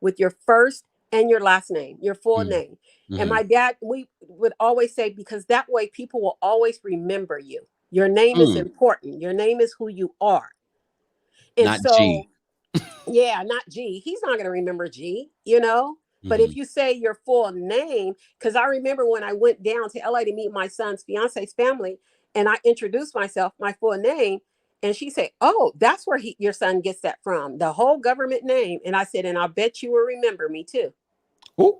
with your first and your last name, your full name. And my dad, we would always say, because that way people will always remember you. Your name is important. Your name is who you are. And not so, G. Yeah, not G. He's not going to remember G, you know? But if you say your full name, because I remember when I went down to LA to meet my son's fiance's family, and I introduced myself, my full name, and she said, oh, that's where your son gets that from, the whole government name. And I said, and I bet you will remember me too. Ooh.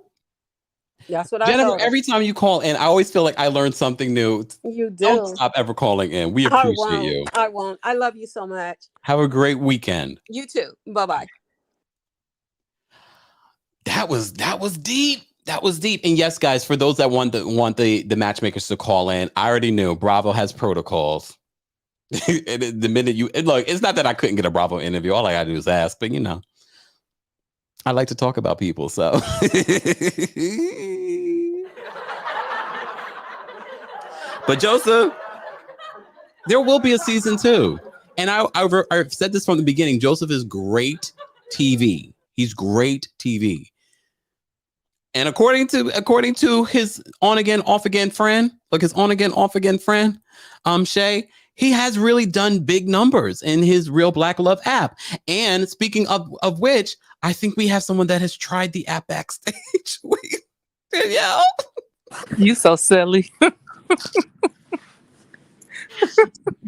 That's what I Jennifer, told her. every time you call in, I always feel like I learned something new. You do. Don't stop ever calling in. We appreciate you. I won't. I love you so much. Have a great weekend. You too. Bye-bye. That was deep. That was deep. And yes, guys, for those that want the matchmakers to call in, I already knew Bravo has protocols. The minute look, it's not that I couldn't get a Bravo interview. All I gotta do is ask, but you know, I like to talk about people, so. But Joseph, there will be a season 2. And I've said this from the beginning. Joseph is great TV. He's great TV. And according to his on again, off again friend, Shay, he has really done big numbers in his Real Black Love app. And speaking of which, I think we have someone that has tried the app backstage. Danielle. You so silly.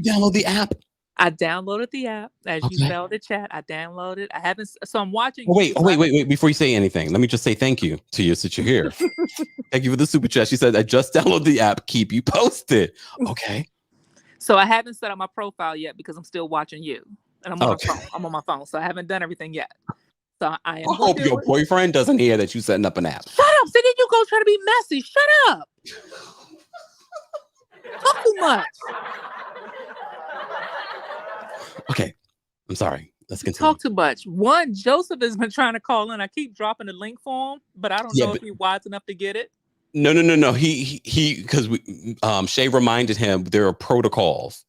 Download the app. I downloaded the app. As you saw the chat, I downloaded. I haven't, so I'm watching. Wait. Before you say anything, let me just say thank you to you since you're here. Thank you for the super chat. She said, I just downloaded the app. Keep you posted. Okay. So I haven't set up my profile yet because I'm still watching you. And I'm on my phone. I'm on my phone. So I haven't done everything yet. So I am. I hope your boyfriend doesn't hear that you setting up an app. Shut up. So then you go try to be messy. Shut up. Talk too much. Okay. I'm sorry. let's You continue. talk too much. One, Joseph has been trying to call in. I keep dropping the link for him, but I don't know if he's wise enough to get it. No. He because Shay reminded him there are protocols.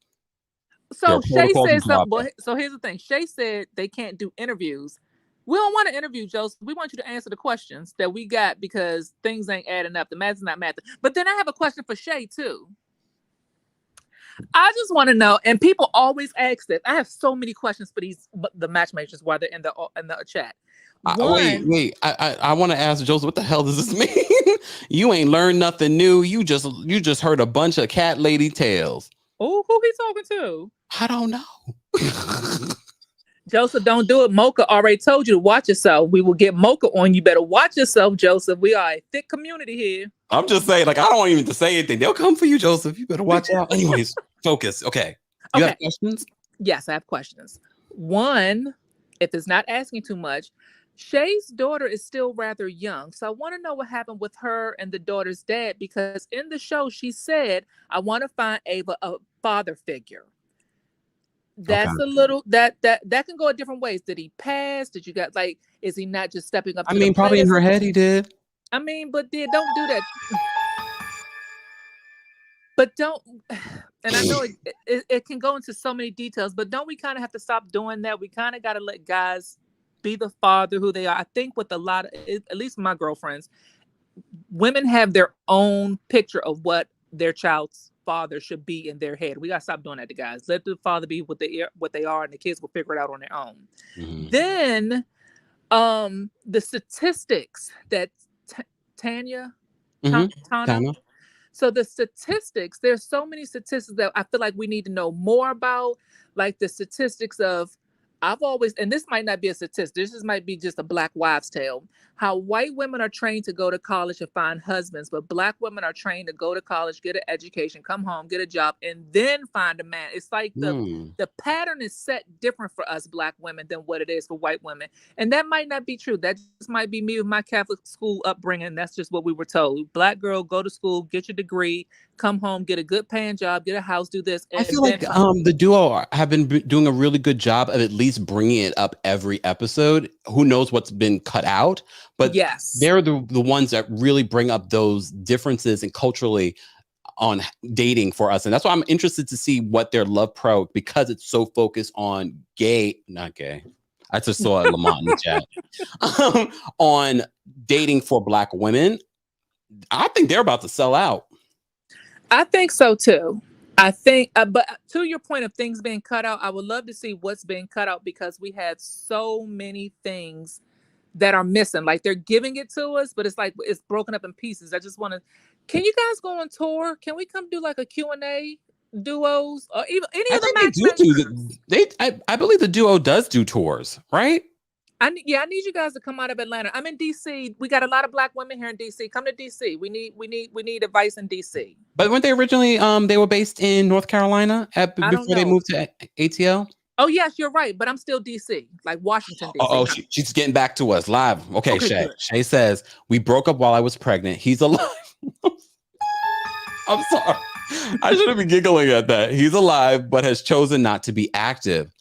So Shay said something. So here's the thing. Shay said they can't do interviews. We don't want to interview, Joseph. We want you to answer the questions that we got because things ain't adding up. The math's not math. But then I have a question for Shay too. I just want to know, and people always ask this. I have so many questions for the matchmakers while they're in the chat. Wait. I want to ask Joseph, what the hell does this mean? You ain't learned nothing new. You just heard a bunch of cat lady tales. Oh, who he talking to? I don't know. Joseph, don't do it. Mocha already told you to watch yourself. We will get Mocha on. You better watch yourself, Joseph. We are a thick community here. I'm just saying, like, I don't want even to say anything. They'll come for you, Joseph. You better watch out. Anyways, focus. Okay. You have questions? Yes, I have questions. One, if it's not asking too much, Shay's daughter is still rather young. So I want to know what happened with her and the daughter's dad, because in the show, she said, I want to find Ava a father figure. That's a little that can go a different ways. Did he pass? Did you guys like? Is he not just stepping up? I mean, probably in her head he did. I mean, but don't do that. But don't. And I know it can go into so many details, but don't we kind of have to stop doing that? We kind of got to let guys be the father who they are. I think with a lot of, at least my girlfriends, women have their own picture of what their child's father should be in their head. We gotta stop doing that to guys. Let the father be what they are, and the kids will figure it out on their own. Mm-hmm. Then the statistics that Tanya. So the statistics, there's so many statistics that I feel like we need to know more about, like the statistics of, I've always, and this might not be a statistic, this might be just a Black wives' tale, how white women are trained to go to college and find husbands, but Black women are trained to go to college, get an education, come home, get a job, and then find a man. It's like the pattern is set different for us Black women than what it is for white women. And that might not be true. That just might be me with my Catholic school upbringing. That's just what we were told. Black girl, go to school, get your degree, come home, get a good paying job, get a house, do this. I feel like the duo have been doing a really good job of at least bringing it up every episode. Who knows what's been cut out? But yes, they're the ones that really bring up those differences and culturally on dating for us. And that's why I'm interested to see what their love pro, because it's so focused on not gay. I just saw Lamont in the chat. On dating for Black women. I think they're about to sell out. I think so too. I think, but to your point of things being cut out, I would love to see what's being cut out, because we had so many things that are missing. Like, they're giving it to us, but it's like it's broken up in pieces. I just want to. Can you guys go on tour? Can we come do like a Q&A duos or even any of the matchmakers? I believe the duo does do tours, right? I need you guys to come out of Atlanta. I'm in DC. We got a lot of Black women here in DC. Come to DC. We need advice in DC. But weren't they originally they were based in North Carolina before they moved to ATL? Oh yes, you're right. But I'm still DC, like Washington DC. Oh, she's getting back to us live. Okay, Shay. Good. Shay says, we broke up while I was pregnant. He's alive. I'm sorry. I shouldn't be giggling at that. He's alive, but has chosen not to be active.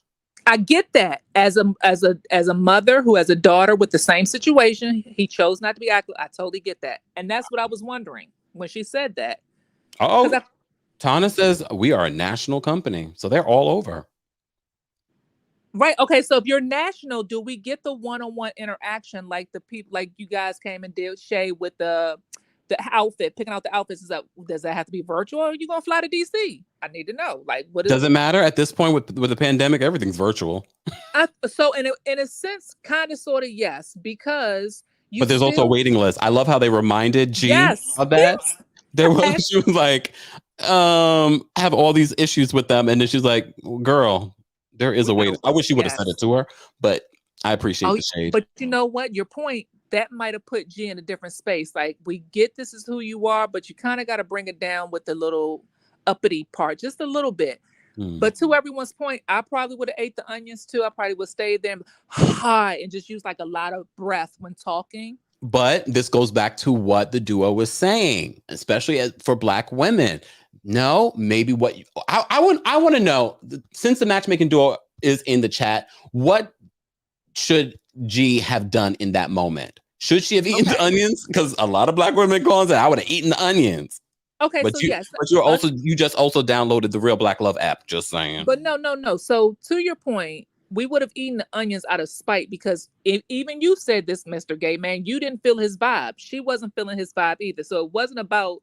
I get that as a mother who has a daughter with the same situation, he chose not to be active. I totally get that. And that's what I was wondering when she said that. Oh, Tana says we are a national company, so they're all over. Right. Okay. So if you're national, do we get the one-on-one interaction like the people, like you guys came and did, Shay, with the outfit, picking out the outfits? Does that have to be virtual, or are you gonna fly to DC? I need to know. Like, what does it matter at this point with the pandemic? Everything's virtual. So in a sense, kind of, sort of, yes, because but there's also a waiting list. I love how they reminded G of that. Yes. She was like, I have all these issues with them, and then she's like, girl, there is a waiting. I wish you would have said it to her, but I appreciate the shade. But you know what? Your point, that might have put G in a different space. Like, we get this is who you are, but you kind of got to bring it down with the little uppity part, just a little bit. But to everyone's point, I probably would have ate the onions too. I probably would stay there high and just use like a lot of breath when talking. But this goes back to what the duo was saying, especially for Black women. No, maybe what I want to know, since the Matchmaking Duo is in the chat. What should G have done in that moment? Should she have eaten the onions? Because a lot of Black women calling say I would have eaten the onions. Okay, But so you, yes, but you just also downloaded the Real Black Love app. Just saying. but no. So to your point, we would have eaten the onions out of spite because even you said this, Mr. Gay Man, you didn't feel his vibe. She wasn't feeling his vibe either. So it wasn't about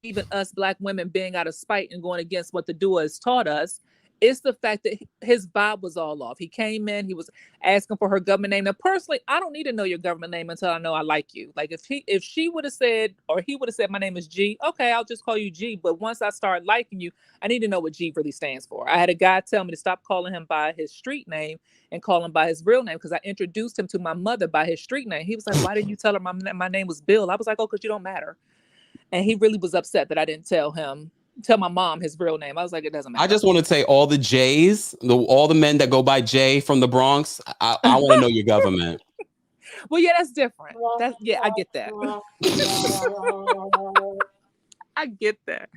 even us Black women being out of spite and going against what the duo has taught us. It's the fact that his vibe was all off. He came in, he was asking for her government name. Now, personally, I don't need to know your government name until I know I like you. Like if she would have said, or he would have said, my name is G, okay, I'll just call you G. But once I start liking you, I need to know what G really stands for. I had a guy tell me to stop calling him by his street name and call him by his real name because I introduced him to my mother by his street name. He was like, why didn't you tell her my name was Bill? I was like, oh, because you don't matter. And he really was upset that I didn't tell my mom his real name. I was like, it doesn't matter. I just want to say all the J's, all the men that go by J from the Bronx, I want to know your government. Well, yeah, that's different. I get that. I get that.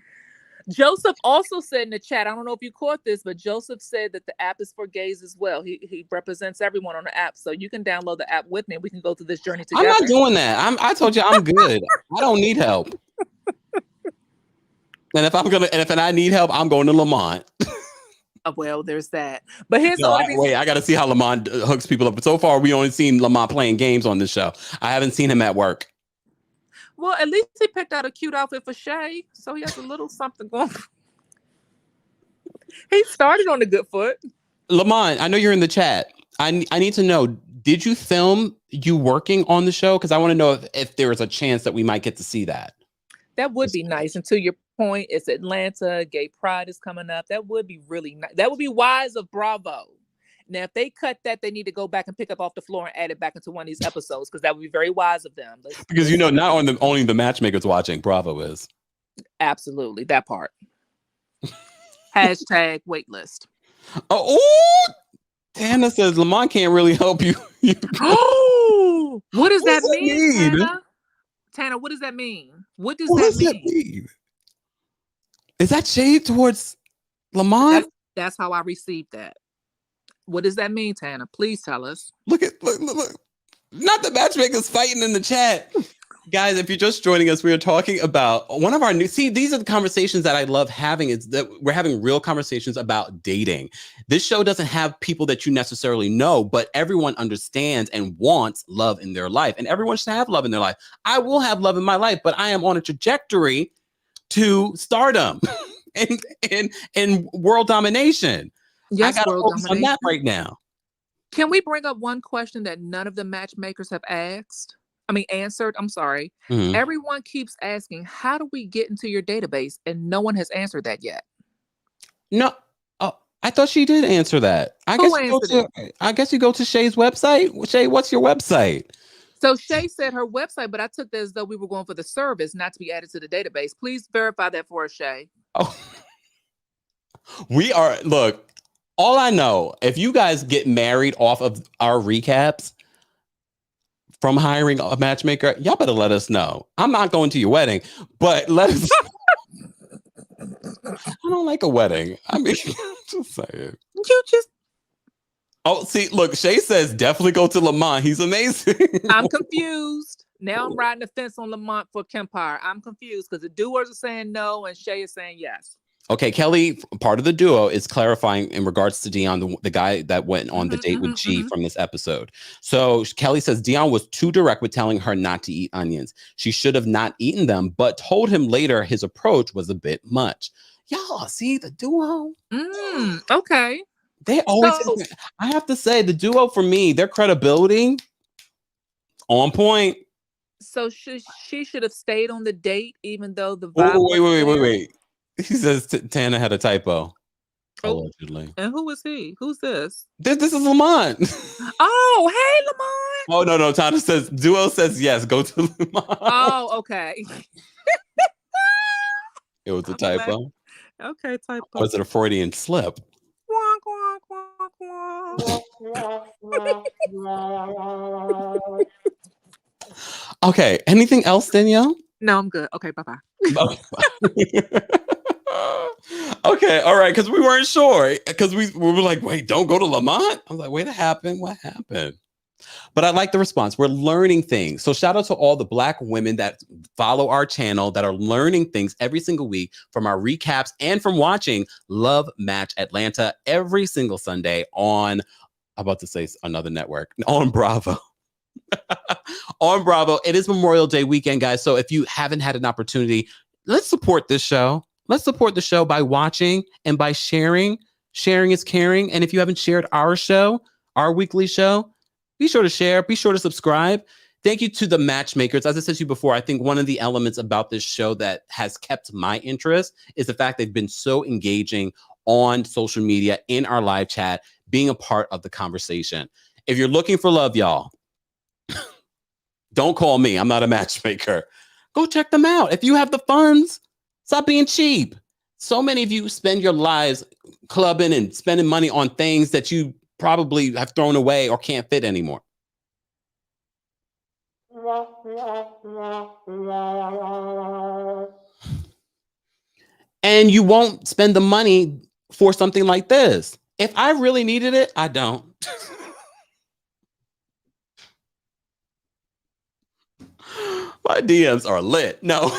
Joseph also said in the chat, I don't know if you caught this, but Joseph said that the app is for gays as well. He represents everyone on the app. So you can download the app with me and we can go through this journey together. I'm not doing that. I told you I'm good. I don't need help. And if I need help, I'm going to Lamont. Well, there's that. But here's the only reason. Wait, I got to see how Lamont hooks people up. But so far, we only seen Lamont playing games on this show. I haven't seen him at work. Well, at least he picked out a cute outfit for Shay, so he has a little something going. He started on a good foot. Lamont, I know you're in the chat. I need to know, did you film you working on the show? Because I want to know if there is a chance that we might get to see that. That would be nice. And to your point, it's Atlanta. Gay Pride is coming up. That would be really nice. That would be wise of Bravo. Now, if they cut that, they need to go back and pick up off the floor and add it back into one of these episodes because that would be very wise of them. Because not only the matchmakers watching, Bravo is. Absolutely, that part. Hashtag waitlist. Oh, Tana says Lamont can't really help you. Oh, what does that mean, Tana? Tana, what does that mean? What does that mean? Is that shade towards Lamont? That's how I received that. What does that mean, Tana? Please tell us. Look. Not the matchmakers fighting in the chat. Guys, if you're just joining us, we are talking about one of our these are the conversations that I love having. Is that we're having real conversations about dating. This show doesn't have people that you necessarily know, but everyone understands and wants love in their life. And everyone should have love in their life. I will have love in my life, but I am on a trajectory to stardom and world domination. Yes, I gotta focus on that right now. Can we bring up one question that none of the matchmakers have answered? I'm sorry. Mm-hmm. Everyone keeps asking, how do we get into your database? And no one has answered that yet. No. Oh, I thought she did answer that. I guess you go to Shay's website. Shay, what's your website? So Shay said her website, but I took that as though we were going for the service, not to be added to the database. Please verify that for us, Shay. Oh, look, all I know, if you guys get married off of our recaps from hiring a matchmaker, y'all better let us know. I'm not going to your wedding, but let us. I don't like a wedding. I mean, just saying. Oh, see, look, Shay says definitely go to Lamont. He's amazing. I'm confused. Now I'm riding the fence on Lamont for Kempire. I'm confused because the doers are saying no and Shay is saying yes. Okay, Kelly, part of the duo, is clarifying in regards to Dion, the guy that went on the date with G from this episode. So Kelly says Dion was too direct with telling her not to eat onions. She should have not eaten them, but told him later his approach was a bit much. Y'all see the duo? Okay. They always, I have to say, the duo for me, their credibility on point. So she should have stayed on the date, even though the vibe. Wait. He says Tana had a typo. Allegedly. And who is he? Who's this? This is Lamont. Oh, hey, Lamont. Oh, no. Tana says, Duo says yes. Go to Lamont. Oh, okay. It was a typo. Okay, typo. Or was it a Freudian slip? Okay. Anything else, Danielle? No, I'm good. Okay, bye-bye. Okay, all right, because we weren't sure. Because we were like, wait, don't go to Lamont? I was like, wait, what happened? What happened? But I like the response. We're learning things. So shout out to all the Black women that follow our channel that are learning things every single week from our recaps and from watching Love Match Atlanta every single Sunday on, I'm about to say another network, on Bravo. On Bravo. It is Memorial Day weekend, guys. So if you haven't had an opportunity, let's support this show. Let's support the show by watching and by sharing. Sharing is caring. And if you haven't shared our show, our weekly show, be sure to share. Be sure to subscribe. Thank you to the matchmakers. As I said to you before, I think one of the elements about this show that has kept my interest is the fact they've been so engaging on social media, in our live chat, being a part of the conversation. If you're looking for love, y'all, don't call me. I'm not a matchmaker. Go check them out. If you have the funds, stop being cheap. So many of you spend your lives clubbing and spending money on things that you probably have thrown away or can't fit anymore. And you won't spend the money for something like this. If I really needed it, I don't. My DMs are lit. No,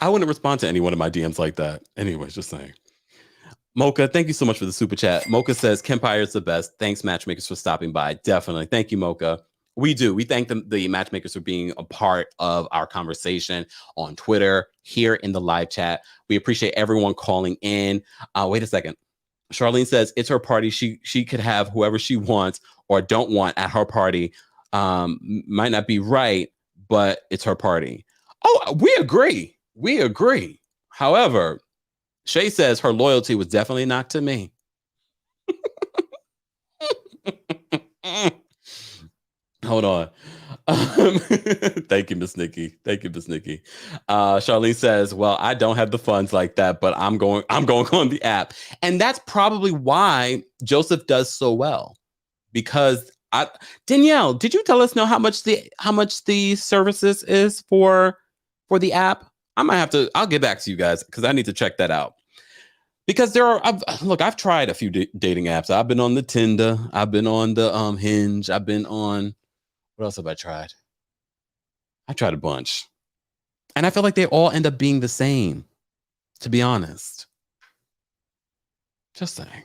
I wouldn't respond to any one of my DMs like that. Anyways, just saying. Mocha, thank you so much for the super chat. Mocha says, Kempire is the best. Thanks, matchmakers, for stopping by. Definitely. Thank you, Mocha. We do. We thank the matchmakers for being a part of our conversation on Twitter, here in the live chat. We appreciate everyone calling in. Wait a second. Charlene says, it's her party. She could have whoever she wants or don't want at her party. Might not be right, but it's her party. Oh, we agree. We agree. However, Shay says her loyalty was definitely not to me. Hold on. Thank you, Miss Nikki. Thank you, Miss Nikki. Charlene says, well, I don't have the funds like that, but I'm going on the app. And that's probably why Joseph does so well. Because Danielle, did you tell us how much the services is for the app? I'll get back to you guys because I need to check that out. Because I've tried a few dating apps. I've been on the Tinder. I've been on the Hinge. I've been on, what else have I tried? I tried a bunch. And I feel like they all end up being the same, to be honest. Just saying.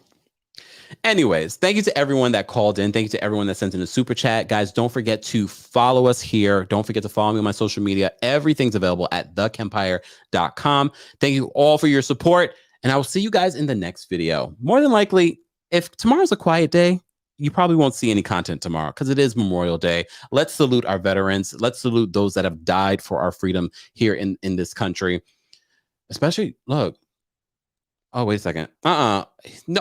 Anyways, thank you to everyone that called in. Thank you to everyone that sent in a super chat. Guys, don't forget to follow us here. Don't forget to follow me on my social media. Everything's available at TheKempire.com. Thank you all for your support. And I will see you guys in the next video. More than likely, if tomorrow's a quiet day, you probably won't see any content tomorrow because it is Memorial Day. Let's salute our veterans. Let's salute those that have died for our freedom here in this country. Especially, look. Oh, wait a second. No,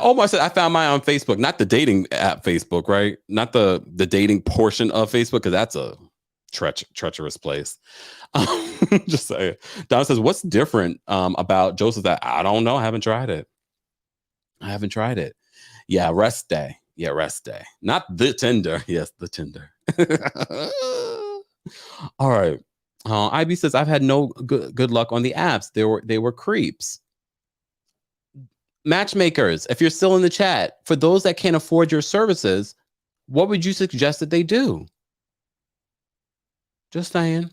almost. I found mine on Facebook, not the dating app Facebook, right? Not the dating portion of Facebook, because that's a treacherous place. Just saying. Don says, what's different about Joseph? That I don't know. I haven't tried it. Yeah, rest day. Not the Tinder. Yes, the Tinder. All right. IB says, I've had no good luck on the apps. They were creeps. Matchmakers, if you're still in the chat, for those that can't afford your services, what would you suggest that they do? Just saying.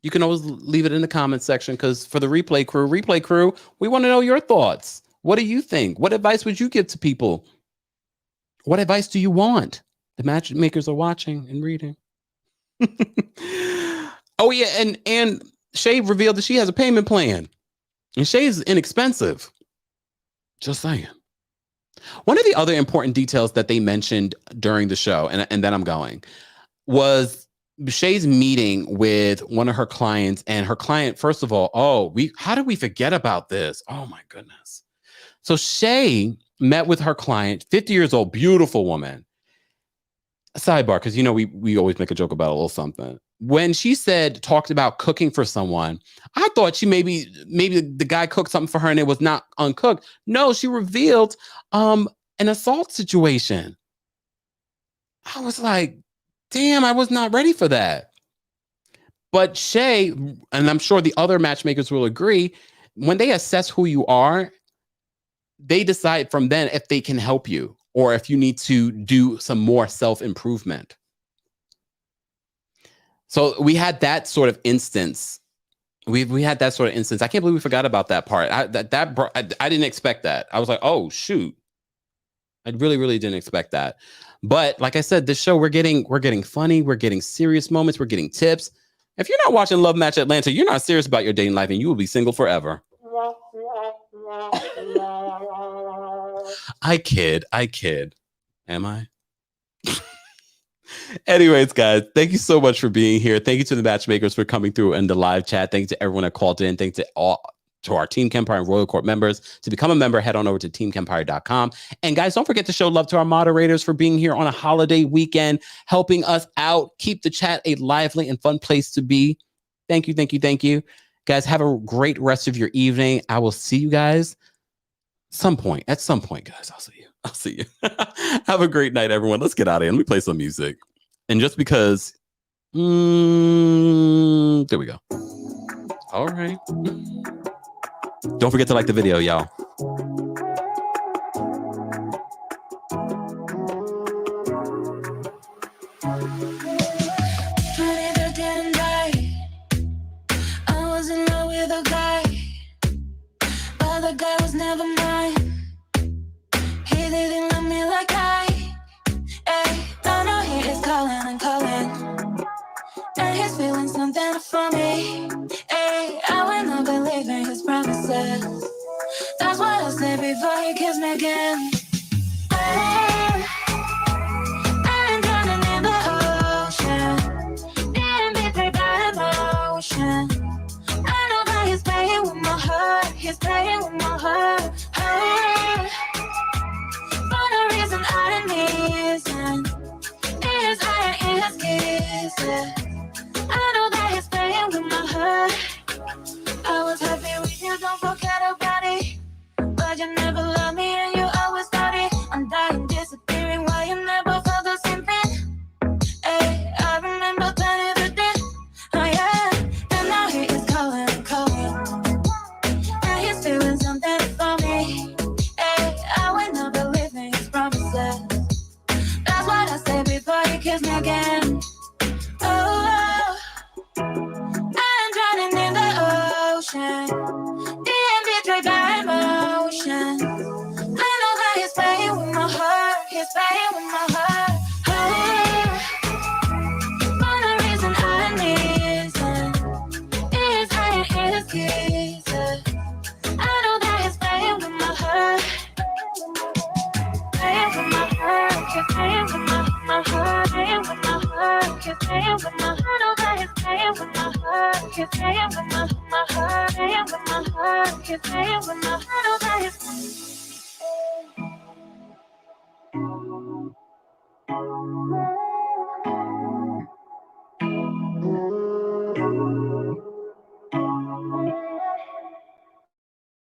You can always leave it in the comment section, because for the replay crew, we want to know your thoughts. What do you think? What advice would you give to people? What advice do you want? The matchmakers are watching and reading. Oh yeah, and Shay revealed that she has a payment plan, and Shay's inexpensive. Just saying. One of the other important details that they mentioned during the show, and then I'm going, was Shay's meeting with one of her clients, and her client, first of all, how did we forget about this? Oh my goodness. So Shay met with her client, 50 years old, beautiful woman. Sidebar, because we always make a joke about a little something. When she talked about cooking for someone, I thought she maybe the guy cooked something for her and it was not uncooked. No, she revealed an assault situation. I was like, damn, I was not ready for that. But Shay, and I'm sure the other matchmakers will agree, when they assess who you are, they decide from then if they can help you or if you need to do some more self-improvement. So we had that sort of instance. We had that sort of instance. I can't believe we forgot about that part. I didn't expect that. I was like, oh shoot. I really, really didn't expect that. But like I said, this show, we're getting funny, we're getting serious moments, we're getting tips. If you're not watching Love Match Atlanta, you're not serious about your dating life and you will be single forever. I kid. Am I? Anyways, guys, thank you so much for being here. Thank you to the matchmakers for coming through in the live chat. Thank you to everyone that called in. Thank you to our Team Kempire and Royal Court members. To become a member, head on over to TheKempire.com. And guys, don't forget to show love to our moderators for being here on a holiday weekend, helping us out, keep the chat a lively and fun place to be. Thank you. Guys, have a great rest of your evening. I will see you guys at some point, guys. I'll see you. Have a great night, everyone. Let's get out of here. Let me play some music. And just because, there we go. All right. Don't forget to like the video, y'all. I was in love with a guy, but the guy was never mine. He didn't love me like I know he is calling and calling, and he's feeling something for me. I will not believe in his promises. That's what I said before he kissed me again. I'm drowning in the ocean, being betrayed by emotion. I know that he's playing with my heart. He's playing with my heart. For no reason I didn't listen. His eye in his kisses. I know that he's playing with my heart. I was happy with you, don't forget about it. But you never loved me and you always thought it. I'm dying, disappearing, why you never felt the same thing? I remember that every day. Oh yeah, and now he is calling. And he's feeling something for me. I will not believe in his promises. That's what I said before he kissed me again. Oh, I'm drowning in the ocean, being betrayed by emotion. I know that he's playing with my heart. He's playing with my heart. For no reason I listen. He's hiding his kisses. I know that he's playing with my heart. Playing with my heart. He's playing with my heart. Playing with my heart. He's playing with my heart. I know that he's playing with my heart. He's playing with my heart. Playing with my heart. He's playing with my heart. I know that he's